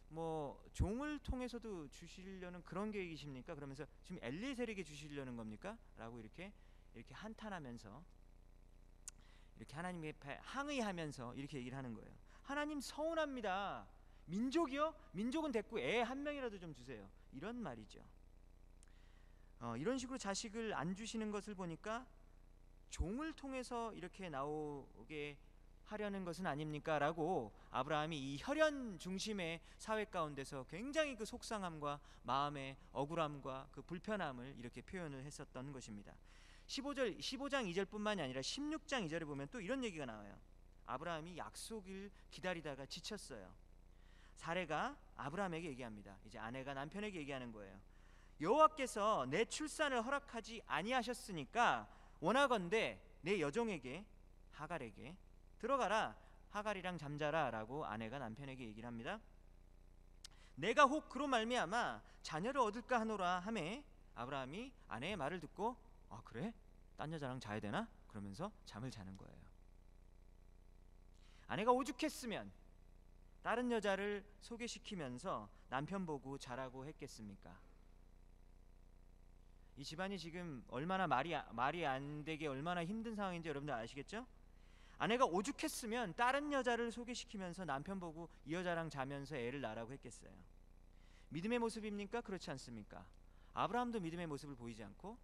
뭐 종을 통해서도 주시려는 그런 계획이십니까? 그러면서 지금 엘리에셀에게 주시려는 겁니까? 라고 이렇게 한탄하면서 이렇게 하나님의 항의하면서 이렇게 얘기를 하는 거예요. 하나님 서운합니다. 민족이요? 민족은 됐고 애 한 명이라도 좀 주세요. 이런 말이죠. 이런 식으로 자식을 안 주시는 것을 보니까 종을 통해서 이렇게 나오게 하려는 것은 아닙니까? 라고 아브라함이 이 혈연 중심의 사회 가운데서 굉장히 그 속상함과 마음의 억울함과 그 불편함을 이렇게 표현을 했었던 것입니다. 15장 2절뿐만이 아니라 16장 2절에 보면 또 이런 얘기가 나와요. 아브라함이 약속을 기다리다가 지쳤어요. 사레가 아브라함에게 얘기합니다. 이제 아내가 남편에게 얘기하는 거예요. 여호와께서 내 출산을 허락하지 아니하셨으니까 원하건대 내 여종에게 하갈에게 들어가라, 하갈이랑 잠자라 라고 아내가 남편에게 얘기를 합니다. 내가 혹 그로 말미암아 자녀를 얻을까 하노라 하매 아브라함이 아내의 말을 듣고 그래? 딴 여자랑 자야 되나? 그러면서 잠을 자는 거예요. 아내가 오죽했으면 다른 여자를 소개시키면서 남편 보고 자라고 했겠습니까? 이 집안이 지금 얼마나 말이 안 되게 얼마나 힘든 상황인지 여러분들 아시겠죠? 아내가 오죽했으면 다른 여자를 소개시키면서 남편 보고 이 여자랑 자면서 애를 낳으라고 했겠어요. 믿음의 모습입니까? 그렇지 않습니까? 아브라함도 믿음의 모습을 보이지 않고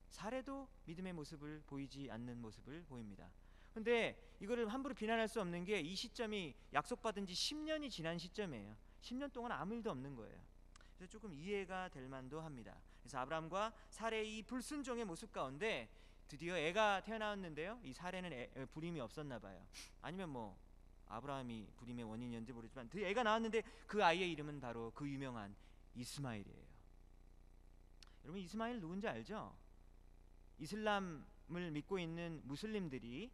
사레도 믿음의 모습을 보이지 않는 모습을 보입니다. 근데 이거를 함부로 비난할 수 없는 게 이 시점이 약속받은 지 10년이 지난 시점이에요. 10년 동안 아무 일도 없는 거예요. 그래서 조금 이해가 될 만도 합니다. 그래서 아브라함과 사레의 이 불순종의 모습 가운데 드디어 애가 태어나왔는데요. 이 사레는 불임이 없었나 봐요. 아니면 뭐 아브라함이 불임의 원인이었는지 모르지만 그 애가 나왔는데 그 아이의 이름은 바로 그 유명한 이스마엘이에요. 여러분 이스마엘 누군지 알죠? 이슬람을 믿고 있는 무슬림들이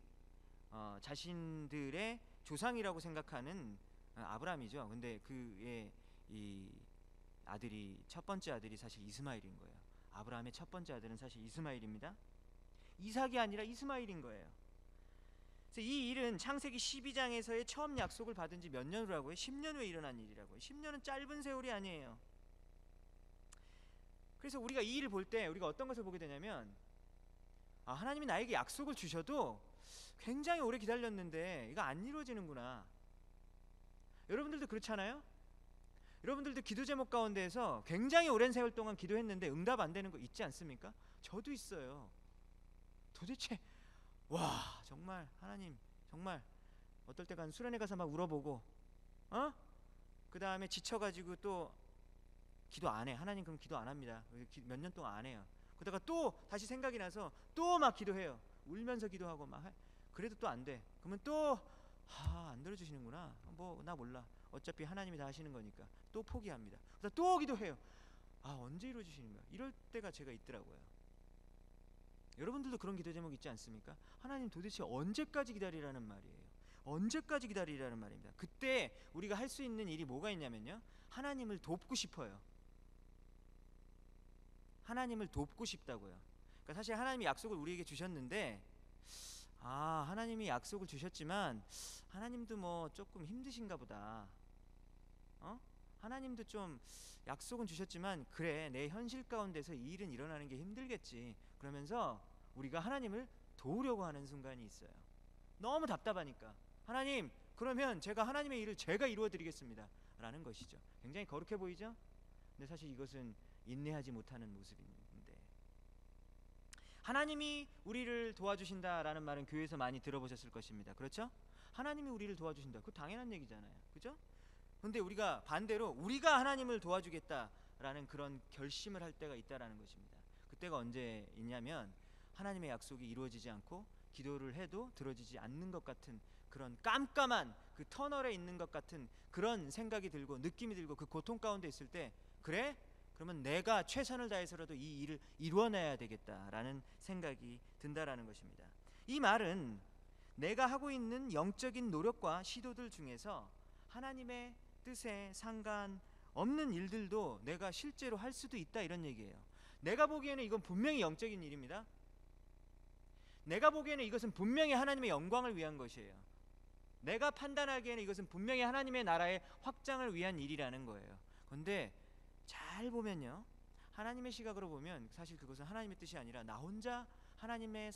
자신들의 조상이라고 생각하는 아브라함이죠. 근데 그의 이 아들이 첫 번째 아들이 사실 이스마엘인 거예요. 아브라함의 첫 번째 아들은 사실 이스마엘입니다. 이삭이 아니라 이스마엘인 거예요. 그래서 이 일은 창세기 12장에서의 처음 약속을 받은 지 몇 년 후라고요? 10년 후에 일어난 일이라고요. 10년은 짧은 세월이 아니에요. 그래서 우리가 이 일을 볼 때 우리가 어떤 것을 보게 되냐면 하나님이 나에게 약속을 주셔도 굉장히 오래 기다렸는데 이거 안 이루어지는구나. 여러분들도 그렇잖아요? 여러분들도 기도 제목 가운데에서 굉장히 오랜 세월 동안 기도했는데 응답 안 되는 거 있지 않습니까? 저도 있어요. 도대체 정말 하나님 정말 어떨 때간 수련회 가서 막 울어보고 그 다음에 지쳐가지고 또 기도 안 해. 하나님 그럼 기도 안 합니다. 몇 년 동안 안 해요. 그러다가 또 다시 생각이 나서 또 막 기도해요. 울면서 기도하고 막 그래도 또 안 돼. 그러면 또 안 들어주시는구나. 뭐 나 몰라. 어차피 하나님이 다 하시는 거니까 또 포기합니다. 그러다 또 기도해요. 언제 이루어주시는 거야? 이럴 때가 제가 있더라고요. 여러분들도 그런 기도 제목 있지 않습니까? 하나님 도대체 언제까지 기다리라는 말이에요. 언제까지 기다리라는 말입니다. 그때 우리가 할 수 있는 일이 뭐가 있냐면요, 하나님을 돕고 싶어요. 하나님을 돕고 싶다고요. 그러니까 사실 하나님이 약속을 우리에게 주셨는데 하나님이 약속을 주셨지만 하나님도 뭐 조금 힘드신가 보다. 하나님도 좀 약속은 주셨지만 그래, 내 현실 가운데서 이 일은 일어나는 게 힘들겠지. 그러면서 우리가 하나님을 도우려고 하는 순간이 있어요. 너무 답답하니까 하나님, 그러면 제가 하나님의 일을 제가 이루어 드리겠습니다 라는 것이죠. 굉장히 거룩해 보이죠? 근데 사실 이것은 인내하지 못하는 모습인데, 하나님이 우리를 도와주신다라는 말은 교회에서 많이 들어보셨을 것입니다. 그렇죠? 하나님이 우리를 도와주신다, 그거 당연한 얘기잖아요. 그죠? 근데 우리가 반대로 우리가 하나님을 도와주겠다라는 그런 결심을 할 때가 있다라는 것입니다. 그때가 언제 있냐면 하나님의 약속이 이루어지지 않고 기도를 해도 들어지지 않는 것 같은 그런 깜깜한 그 터널에 있는 것 같은 그런 생각이 들고 느낌이 들고 그 고통 가운데 있을 때, 그래? 그러면 내가 최선을 다해서라도 이 일을 이루어내야 되겠다라는 생각이 든다라는 것입니다. 이 말은 내가 하고 있는 영적인 노력과 시도들 중에서 하나님의 뜻에 상관없는 일들도 내가 실제로 할 수도 있다, 이런 얘기예요. 내가 보기에는 이건 분명히 영적인 일입니다. 내가 보기에는 이것은 분명히 하나님의 영광을 위한 것이에요. 내가 판단하기에는 이것은 분명히 하나님의 나라의 확장을 위한 일이라는 거예요. 그런데 잘 보면요, 하나님의 시각으로 보면 사실 그것은 하나님의 뜻이 아니라 나 혼자 하나님의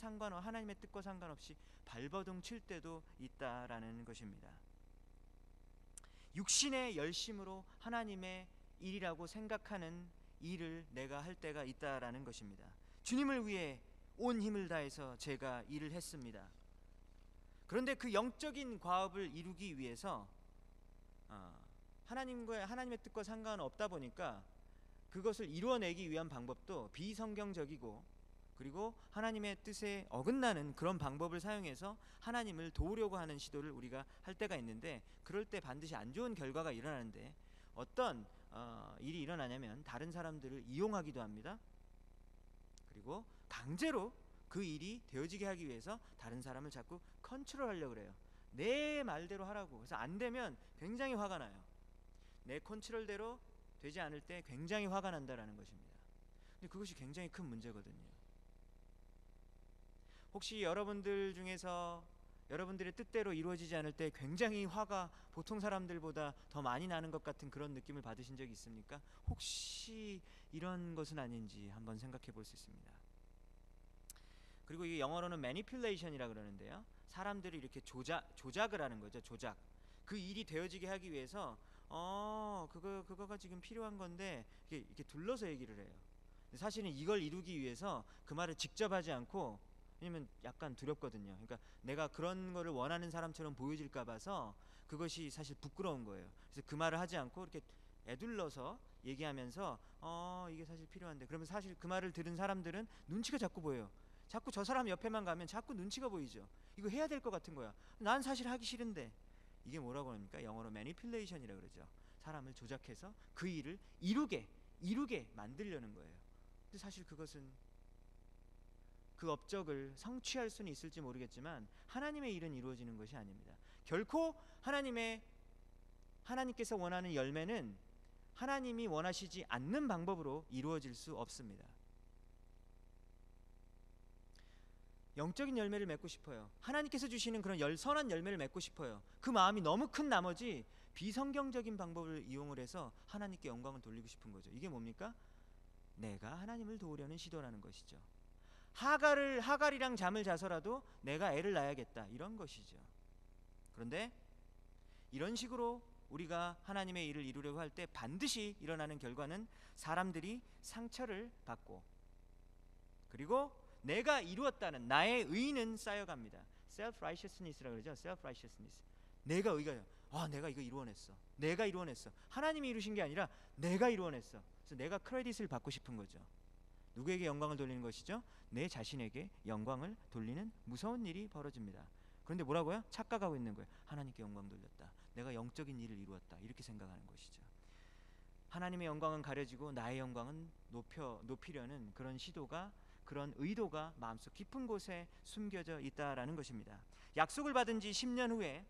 뜻과 상관없이 발버둥 칠 때도 있다라는 것입니다. 육신의 열심으로 하나님의 일이라고 생각하는 일을 내가 할 때가 있다라는 것입니다. 주님을 위해 온 힘을 다해서 제가 일을 했습니다. 그런데 그 영적인 과업을 이루기 위해서 하나님의 뜻과 상관없다 보니까 그것을 이루어내기 위한 방법도 비성경적이고, 그리고 하나님의 뜻에 어긋나는 그런 방법을 사용해서 하나님을 도우려고 하는 시도를 우리가 할 때가 있는데, 그럴 때 반드시 안 좋은 결과가 일어나는데, 어떤 일이 일어나냐면 다른 사람들을 이용하기도 합니다. 그리고 강제로 그 일이 되어지게 하기 위해서 다른 사람을 자꾸 컨트롤하려고 그래요. 내 말대로 하라고. 그래서 안 되면 굉장히 화가 나요. 내 컨트롤대로 되지 않을 때 굉장히 화가 난다라는 것입니다. 근데 그것이 굉장히 큰 문제거든요. 혹시 여러분들 중에서 여러분들의 뜻대로 이루어지지 않을 때 굉장히 화가 보통 사람들보다 더 많이 나는 것 같은 그런 느낌을 받으신 적이 있습니까? 혹시 이런 것은 아닌지 한번 생각해 볼 수 있습니다. 그리고 이게 영어로는 manipulation이라 그러는데요, 사람들이 이렇게 조작을 하는 거죠. 조작. 그 일이 되어지게 하기 위해서 그거가 지금 필요한 건데 이렇게 둘러서 얘기를 해요. 사실은 이걸 이루기 위해서 그 말을 직접 하지 않고, 왜냐면 약간 두렵거든요. 그러니까 내가 그런 거를 원하는 사람처럼 보여질까 봐서 그것이 사실 부끄러운 거예요. 그래서 그 말을 하지 않고 이렇게 애둘러서 얘기하면서 이게 사실 필요한데, 그러면 사실 그 말을 들은 사람들은 눈치가 자꾸 보여요. 자꾸 저 사람 옆에만 가면 자꾸 눈치가 보이죠. 이거 해야 될 것 같은 거야. 난 사실 하기 싫은데. 이게 뭐라고 합니까? 영어로 manipulation이라 그러죠. 사람을 조작해서 그 일을 이루게 만들려는 거예요. 근데 사실 그것은 그 업적을 성취할 수는 있을지 모르겠지만 하나님의 일은 이루어지는 것이 아닙니다. 결코 하나님께서 원하는 열매는 하나님이 원하시지 않는 방법으로 이루어질 수 없습니다. 영적인 열매를 맺고 싶어요. 하나님께서 주시는 그런 선한 열매를 맺고 싶어요. 그 마음이 너무 큰 나머지 비성경적인 방법을 이용을 해서 하나님께 영광을 돌리고 싶은 거죠. 이게 뭡니까? 내가 하나님을 도우려는 시도라는 것이죠. 하갈이랑 잠을 자서라도 내가 애를 낳아야겠다, 이런 것이죠. 그런데 이런 식으로 우리가 하나님의 일을 이루려고 할 때 반드시 일어나는 결과는 사람들이 상처를 받고, 그리고 내가 이루었다는 나의 의는 쌓여갑니다. self-righteousness라고 그러죠. self-righteousness. 내가 이거 이루어냈어. 내가 이루어냈어. 하나님이 이루신 게 아니라 내가 이루어냈어. 그래서 내가 크레딧을 받고 싶은 거죠. 누구에게 영광을 돌리는 것이죠? 내 자신에게 영광을 돌리는 무서운 일이 벌어집니다. 그런데 뭐라고요? 착각하고 있는 거예요. 하나님께 영광 돌렸다, 내가 영적인 일을 이루었다, 이렇게 생각하는 것이죠. 하나님의 영광은 가려지고 나의 영광은 높이려는 그런 시도가, 그런 의도가 마음속 깊은 곳에 숨겨져 있다라는 것입니다. 약속을 받은 지 10년 후에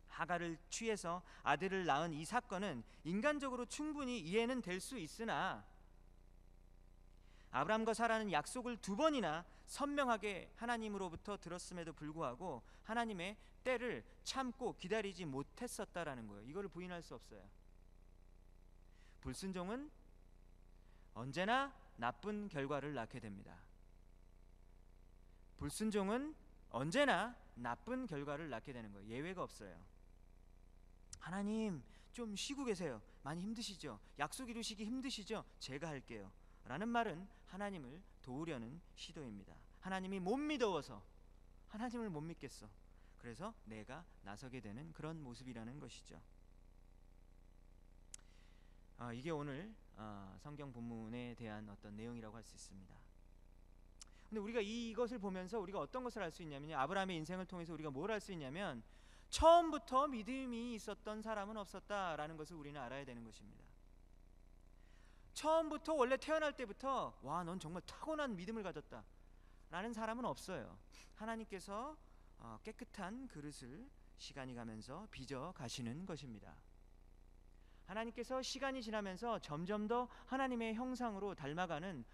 하갈을 취해서 아들을 낳은 이 사건은 인간적으로 충분히 이해는 될 수 있으나 아브라함과 사라는 약속을 2번이나 선명하게 하나님으로부터 들었음에도 불구하고 하나님의 때를 참고 기다리지 못했었다라는 거예요. 이거를 부인할 수 없어요. 불순종은 언제나 나쁜 결과를 낳게 됩니다. 불순종은 언제나 나쁜 결과를 낳게 되는 거예요. 예외가 없어요. 하나님 좀 쉬고 계세요. 많이 힘드시죠? 약속 이루시기 힘드시죠? 제가 할게요 라는 말은 하나님을 도우려는 시도입니다. 하나님이 못 믿어서 하나님을 못 믿겠어. 그래서 내가 나서게 되는 그런 모습이라는 것이죠. 이게 오늘 성경 본문에 대한 어떤 내용이라고 할 수 있습니다. 근데 우리가 이것을 보면서 우리가 어떤 것을 알 수 있냐면요, 아브라함의 인생을 통해서 우리가 뭘 알 수 있냐면 처음부터 믿음이 있었던 사람은 없었다라는 것을 우리는 알아야 되는 것입니다. 처음부터 원래 태어날 때부터 와, 넌 정말 타고난 믿음을 가졌다 라는 사람은 없어요. 하나님께서 깨끗한 그릇을 시간이 가면서 빚어 가시는 것입니다. 하나님께서 시간이 지나면서 점점 더 하나님의 형상으로 닮아가는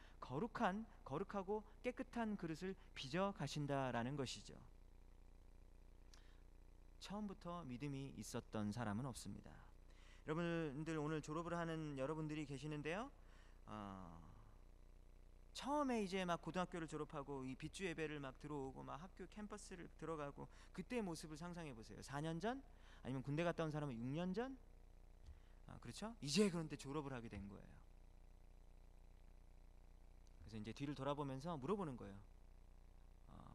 거룩하고 깨끗한 그릇을 빚어 가신다라는 것이죠. 처음부터 믿음이 있었던 사람은 없습니다. 여러분들 오늘 졸업을 하는 여러분들이 계시는데요, 처음에 이제 막 고등학교를 졸업하고 이 빗주 예배를 막 들어오고 막 학교 캠퍼스를 들어가고 그때의 모습을 상상해 보세요. 4년 전? 아니면 군대 갔다 온 사람은 6년 전? 그렇죠? 이제 그런데 졸업을 하게 된 거예요. 그래서 이제 뒤를 돌아보면서 물어보는 거예요.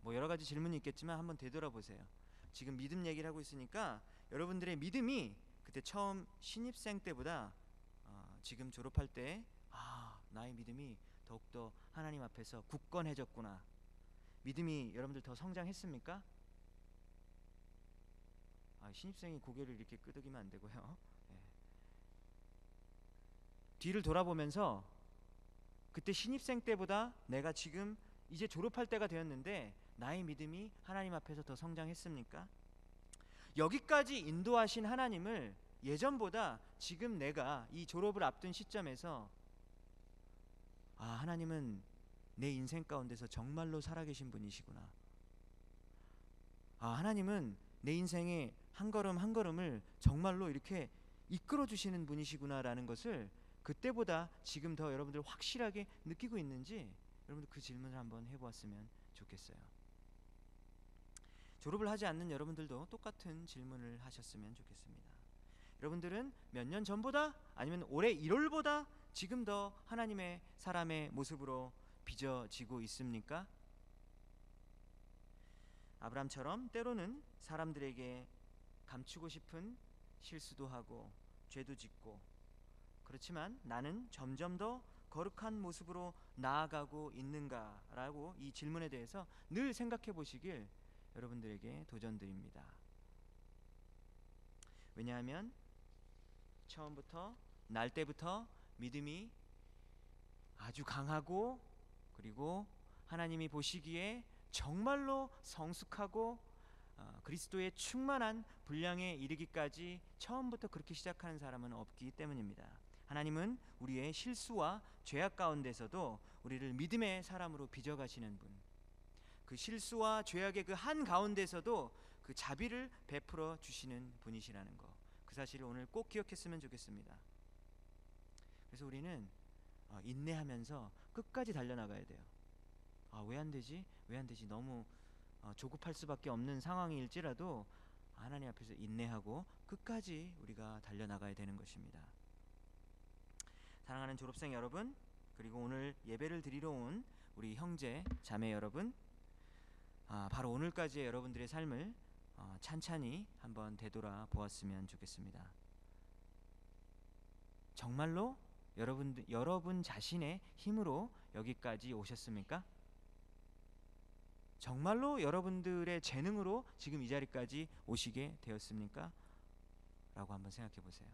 뭐 여러 가지 질문이 있겠지만 한번 되돌아보세요. 지금 믿음 얘기를 하고 있으니까 여러분들의 믿음이 그때 처음 신입생 때보다 지금 졸업할 때 나의 믿음이 더욱더 하나님 앞에서 굳건해졌구나. 믿음이 여러분들 더 성장했습니까? 신입생이 고개를 이렇게 끄덕이면 안 되고요. 뒤를 돌아보면서 그때 신입생 때보다 내가 지금 이제 졸업할 때가 되었는데 나의 믿음이 하나님 앞에서 더 성장했습니까? 여기까지 인도하신 하나님을 예전보다 지금 내가 이 졸업을 앞둔 시점에서 하나님은 내 인생 가운데서 정말로 살아계신 분이시구나. 하나님은 내 인생의 한 걸음 한 걸음을 정말로 이렇게 이끌어 주시는 분이시구나라는 것을 그때보다 지금 더 여러분들 확실하게 느끼고 있는지 여러분들 그 질문을 한번 해보았으면 좋겠어요. 졸업을 하지 않는 여러분들도 똑같은 질문을 하셨으면 좋겠습니다. 여러분들은 몇 년 전보다 아니면 올해 1월보다 지금 더 하나님의 사람의 모습으로 빚어지고 있습니까? 아브라함처럼 때로는 사람들에게 감추고 싶은 실수도 하고 죄도 짓고, 그렇지만 나는 점점 더 거룩한 모습으로 나아가고 있는가라고 이 질문에 대해서 늘 생각해 보시길 여러분들에게 도전드립니다. 왜냐하면 처음부터 날 때부터 믿음이 아주 강하고, 그리고 하나님이 보시기에 정말로 성숙하고 그리스도의 충만한 분량에 이르기까지 처음부터 그렇게 시작하는 사람은 없기 때문입니다. 하나님은 우리의 실수와 죄악 가운데서도 우리를 믿음의 사람으로 빚어가시는 분, 그 실수와 죄악의 그 한 가운데서도 그 자비를 베풀어 주시는 분이시라는 거, 그 사실을 오늘 꼭 기억했으면 좋겠습니다. 그래서 우리는 인내하면서 끝까지 달려나가야 돼요. 왜 안 되지? 왜 안 되지? 너무 조급할 수밖에 없는 상황일지라도 하나님 앞에서 인내하고 끝까지 우리가 달려나가야 되는 것입니다. 사랑하는 졸업생 여러분, 그리고 오늘 예배를 드리러 온 우리 형제 자매 여러분, 바로 오늘까지의 여러분들의 삶을 찬찬히 한번 되돌아 보았으면 좋겠습니다. 정말로 여러분 자신의 힘으로 여기까지 오셨습니까? 정말로 여러분들의 재능으로 지금 이 자리까지 오시게 되었습니까? 라고 한번 생각해 보세요.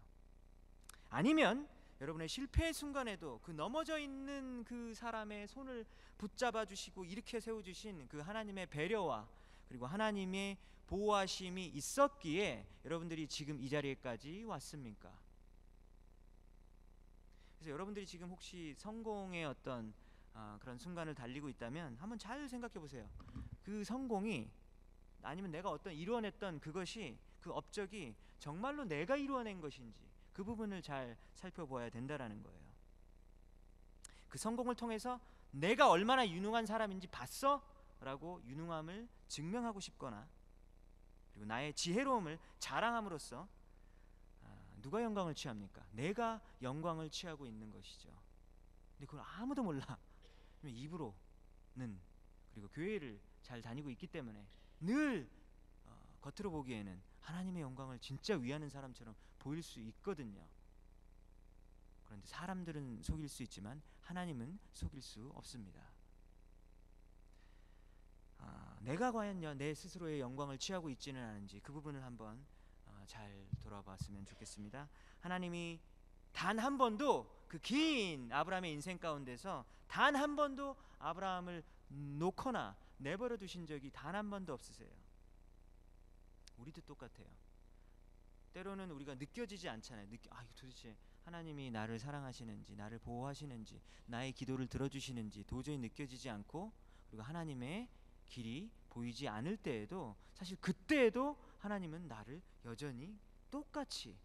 아니면 여러분의 실패의 순간에도 그 넘어져 있는 그 사람의 손을 붙잡아 주시고 일으켜 세워 주신 그 하나님의 배려와 그리고 하나님의 보호하심이 있었기에 여러분들이 지금 이 자리에까지 왔습니까? 그래서 여러분들이 지금 혹시 성공의 어떤 그런 순간을 달리고 있다면 한번 잘 생각해 보세요. 그 성공이 아니면 내가 어떤 이루어냈던 그것이 그 업적이 정말로 내가 이루어낸 것인지 그 부분을 잘 살펴보아야 된다라는 거예요. 그 성공을 통해서 내가 얼마나 유능한 사람인지 봤어? 라고 유능함을 증명하고 싶거나 그리고 나의 지혜로움을 자랑함으로써 누가 영광을 취합니까? 내가 영광을 취하고 있는 것이죠. 근데 그걸 아무도 몰라. 입으로는 그리고 교회를 잘 다니고 있기 때문에 늘 겉으로 보기에는 하나님의 영광을 진짜 위하는 사람처럼 보일 수 있거든요. 그런데 사람들은 속일 수 있지만 하나님은 속일 수 없습니다. 내가 과연 내 스스로의 영광을 취하고 있지는 않은지 그 부분을 한번 잘 돌아봤으면 좋겠습니다. 하나님이 단 한 번도 그 긴 아브라함의 인생 가운데서 단 한 번도 아브라함을 놓거나 내버려 두신 적이 단 한 번도 없으세요. 우리도 똑같아요. 때로는 우리가 느껴지지 않잖아요. 이거 도대체 하나님이 나를 사랑하시는지 나를 보호하시는지 나의 기도를 들어주시는지 도저히 느껴지지 않고 그리고 하나님의 길이 보이지 않을 때에도 사실 그때에도 하나님은 나를 여전히 똑같이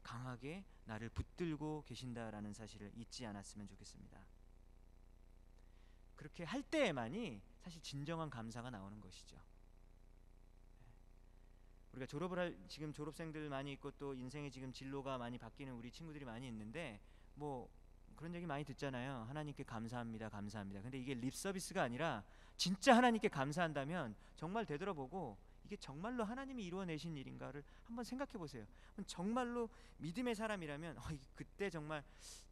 강하게 나를 붙들고 계신다라는 사실을 잊지 않았으면 좋겠습니다. 그렇게 할 때에만이 사실 진정한 감사가 나오는 것이죠. 우리가 지금 졸업생들 많이 있고 또 인생의 지금 진로가 많이 바뀌는 우리 친구들이 많이 있는데 뭐 그런 얘기 많이 듣잖아요. 하나님께 감사합니다, 감사합니다. 근데 이게 립 서비스가 아니라 진짜 하나님께 감사한다면 정말 되돌아보고 이게 정말로 하나님이 이루어내신 일인가를 한번 생각해 보세요. 정말로 믿음의 사람이라면 그때 정말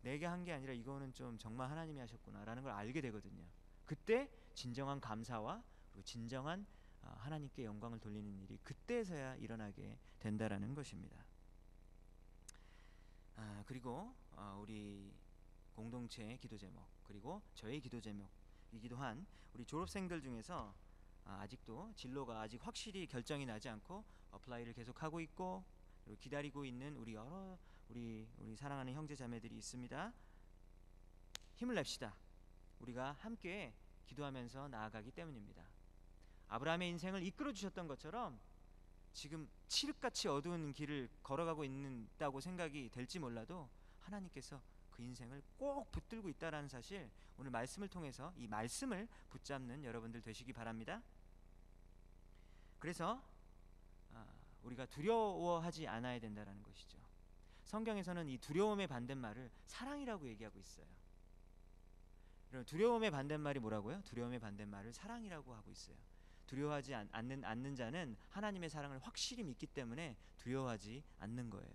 내가 한 게 아니라 이거는 좀 정말 하나님이 하셨구나라는 걸 알게 되거든요. 그때 진정한 감사와 그리고 진정한 하나님께 영광을 돌리는 일이 그때서야 일어나게 된다라는 것입니다. 그리고 우리 공동체의 기도 제목 그리고 저의 기도 제목이기도 한 우리 졸업생들 중에서 아직도 진로가 아직 확실히 결정이 나지 않고 어플라이를 계속하고 있고 그리고 기다리고 있는 우리 사랑하는 형제 자매들이 있습니다. 힘을 냅시다. 우리가 함께 기도하면서 나아가기 때문입니다. 아브라함의 인생을 이끌어 주셨던 것처럼 지금 칠흑같이 어두운 길을 걸어가고 있다고 생각이 될지 몰라도 하나님께서 그 인생을 꼭 붙들고 있다라는 사실 오늘 말씀을 통해서 이 말씀을 붙잡는 여러분들 되시기 바랍니다. 그래서 우리가 두려워하지 않아야 된다는 것이죠. 성경에서는 이 두려움의 반대말을 사랑이라고 얘기하고 있어요. 두려움의 반대말이 뭐라고요? 두려움의 반대말을 사랑이라고 하고 있어요. 두려워하지 않는 자는 하나님의 사랑을 확실히 믿기 때문에 두려워하지 않는 거예요.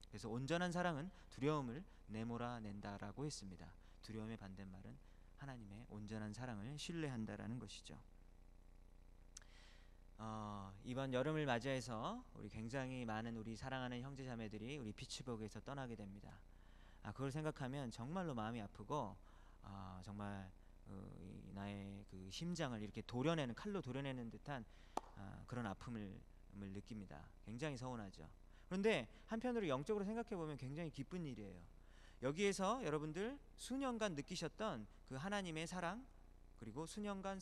그래서 온전한 사랑은 두려움을 내몰아낸다라고 했습니다. 두려움의 반대말은 하나님의 온전한 사랑을 신뢰한다라는 것이죠. 이번 여름을 맞이해서 우리 굉장히 많은 우리 사랑하는 형제자매들이 우리 피츠버그에서 떠나게 됩니다. 그걸 생각하면 정말로 마음이 아프고 정말 나의 그 심장을 이렇게 칼로 도려내는 듯한 그런 아픔을 느낍니다. 굉장히 서운하죠. 그런데 한편으로 영적으로 생각해 보면 굉장히 기쁜 일이에요. 여기에서 여러분들 수년간 느끼셨던 그 하나님의 사랑 그리고 수년간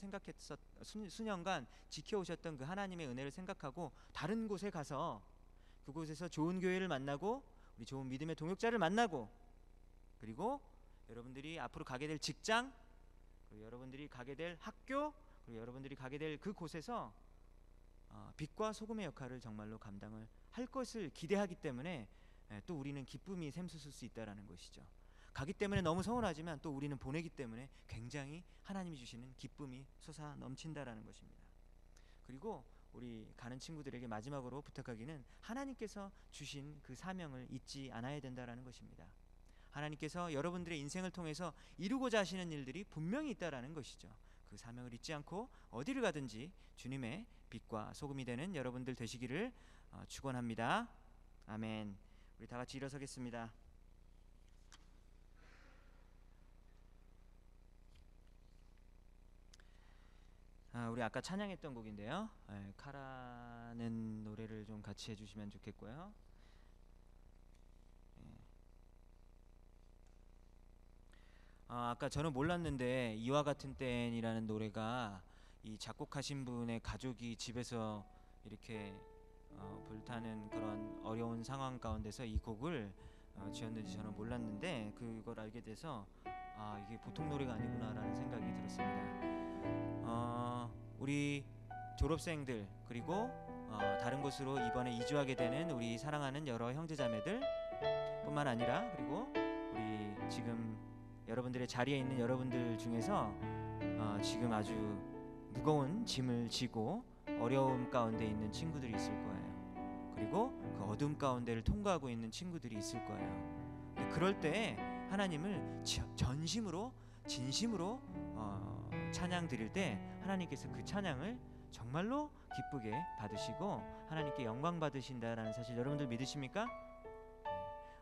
지켜오셨던 그 하나님의 은혜를 생각하고 다른 곳에 가서 그곳에서 좋은 교회를 만나고 우리 좋은 믿음의 동역자를 만나고 그리고 여러분들이 앞으로 가게 될 직장 그리고 여러분들이 가게 될 학교 그리고 여러분들이 가게 될 그 곳에서 빛과 소금의 역할을 정말로 감당을 할 것을 기대하기 때문에 또 우리는 기쁨이 샘솟을 수 있다라는 것이죠. 가기 때문에 너무 서운하지만 또 우리는 보내기 때문에 굉장히 하나님이 주시는 기쁨이 솟아 넘친다라는 것입니다. 그리고 우리 가는 친구들에게 마지막으로 부탁하기는 하나님께서 주신 그 사명을 잊지 않아야 된다라는 것입니다. 하나님께서 여러분들의 인생을 통해서 이루고자 하시는 일들이 분명히 있다라는 것이죠. 그 사명을 잊지 않고 어디를 가든지 주님의 빛과 소금이 되는 여러분들 되시기를 축원합니다. 아멘. 우리 다 같이 일어서겠습니다. 우리 아까 찬양했던 곡인데요. 카라는 노래를 좀 같이 해주시면 좋겠고요. 아까 저는 몰랐는데 이와 같은 땐이라는 노래가 이 작곡하신 분의 가족이 집에서 이렇게 불타는 그런 어려운 상황 가운데서 이 곡을 지었는지 저는 몰랐는데 그걸 알게 돼서 이게 보통 노래가 아니구나라는 생각이 들었습니다. 우리 졸업생들 그리고 다른 곳으로 이번에 이주하게 되는 우리 사랑하는 여러 형제자매들 뿐만 아니라 그리고 우리 지금 여러분들의 자리에 있는 여러분들 중에서 지금 아주 무거운 짐을 지고 어려움 가운데 있는 친구들이 있을 거예요. 그리고 그 어둠 가운데를 통과하고 있는 친구들이 있을 거예요. 그럴 때 하나님을 전심으로 진심으로 찬양 드릴 때 하나님께서 그 찬양을 정말로 기쁘게 받으시고 하나님께 영광 받으신다라는 사실 여러분들 믿으십니까?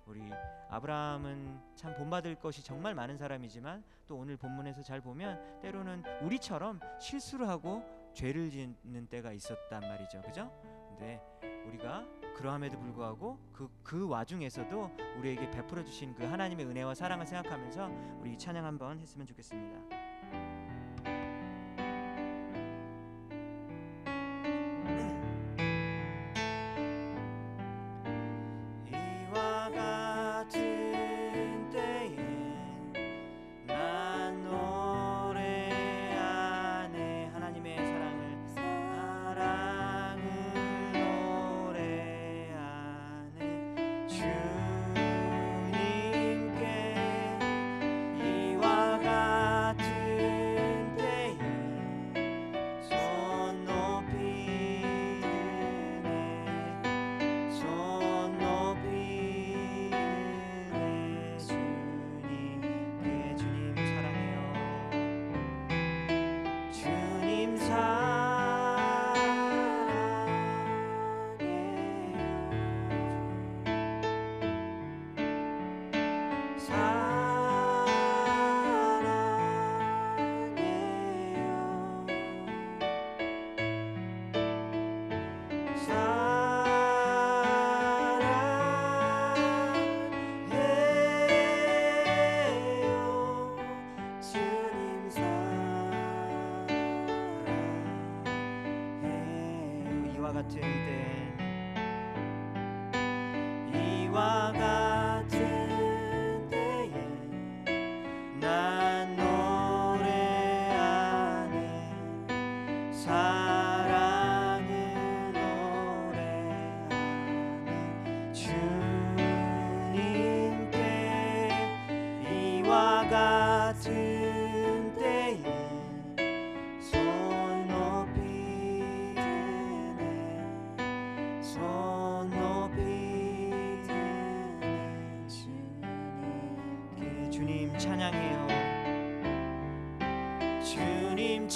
우리 아브라함은 참 본받을 것이 정말 많은 사람이지만 또 오늘 본문에서 잘 보면 때로는 우리처럼 실수를 하고 죄를 짓는 때가 있었단 말이죠. 그죠? 근데 우리가 그러함에도 불구하고 그 와중에서도 우리에게 베풀어 주신 그 하나님의 은혜와 사랑을 생각하면서 우리 찬양 한번 했으면 좋겠습니다. 이와 같은 때에 난 노래하네 사랑을 노래하네 주님께 이와 같은 때에 손 높이 드네 손 높이 드네 주님께 주님 찬양해요 주님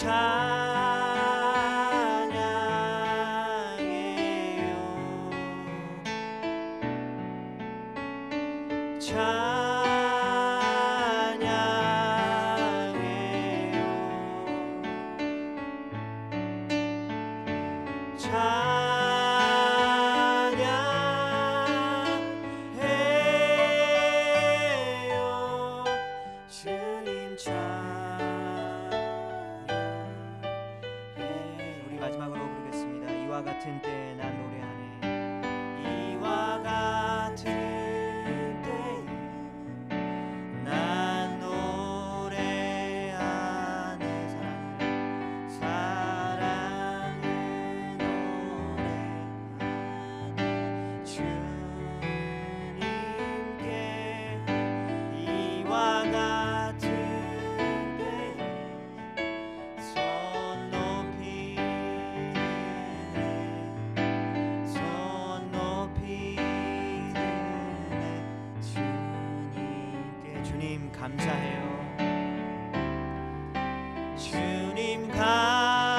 우리 마지막으로 부르겠습니다. 이와 같은 때 난 노래하네 이와 같은 때에 난 노래하네 사랑을 노래하네 주님께 이와 같은 때에 손 높이 드네 손 높이 드네 주님께 주님 감사해요 주님 감사해요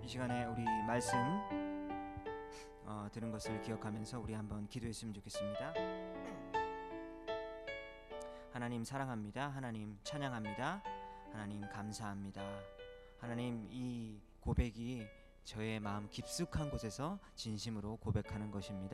이 시간에 우리 말씀 들은 것을 기억하면서 우리 한번 기도했으면 좋겠습니다. 하나님 사랑합니다. 하나님 찬양합니다. 하나님 감사합니다. 하나님, 이 고백이 저의 마음 깊숙한 곳에서 진심으로 고백하는 것입니다.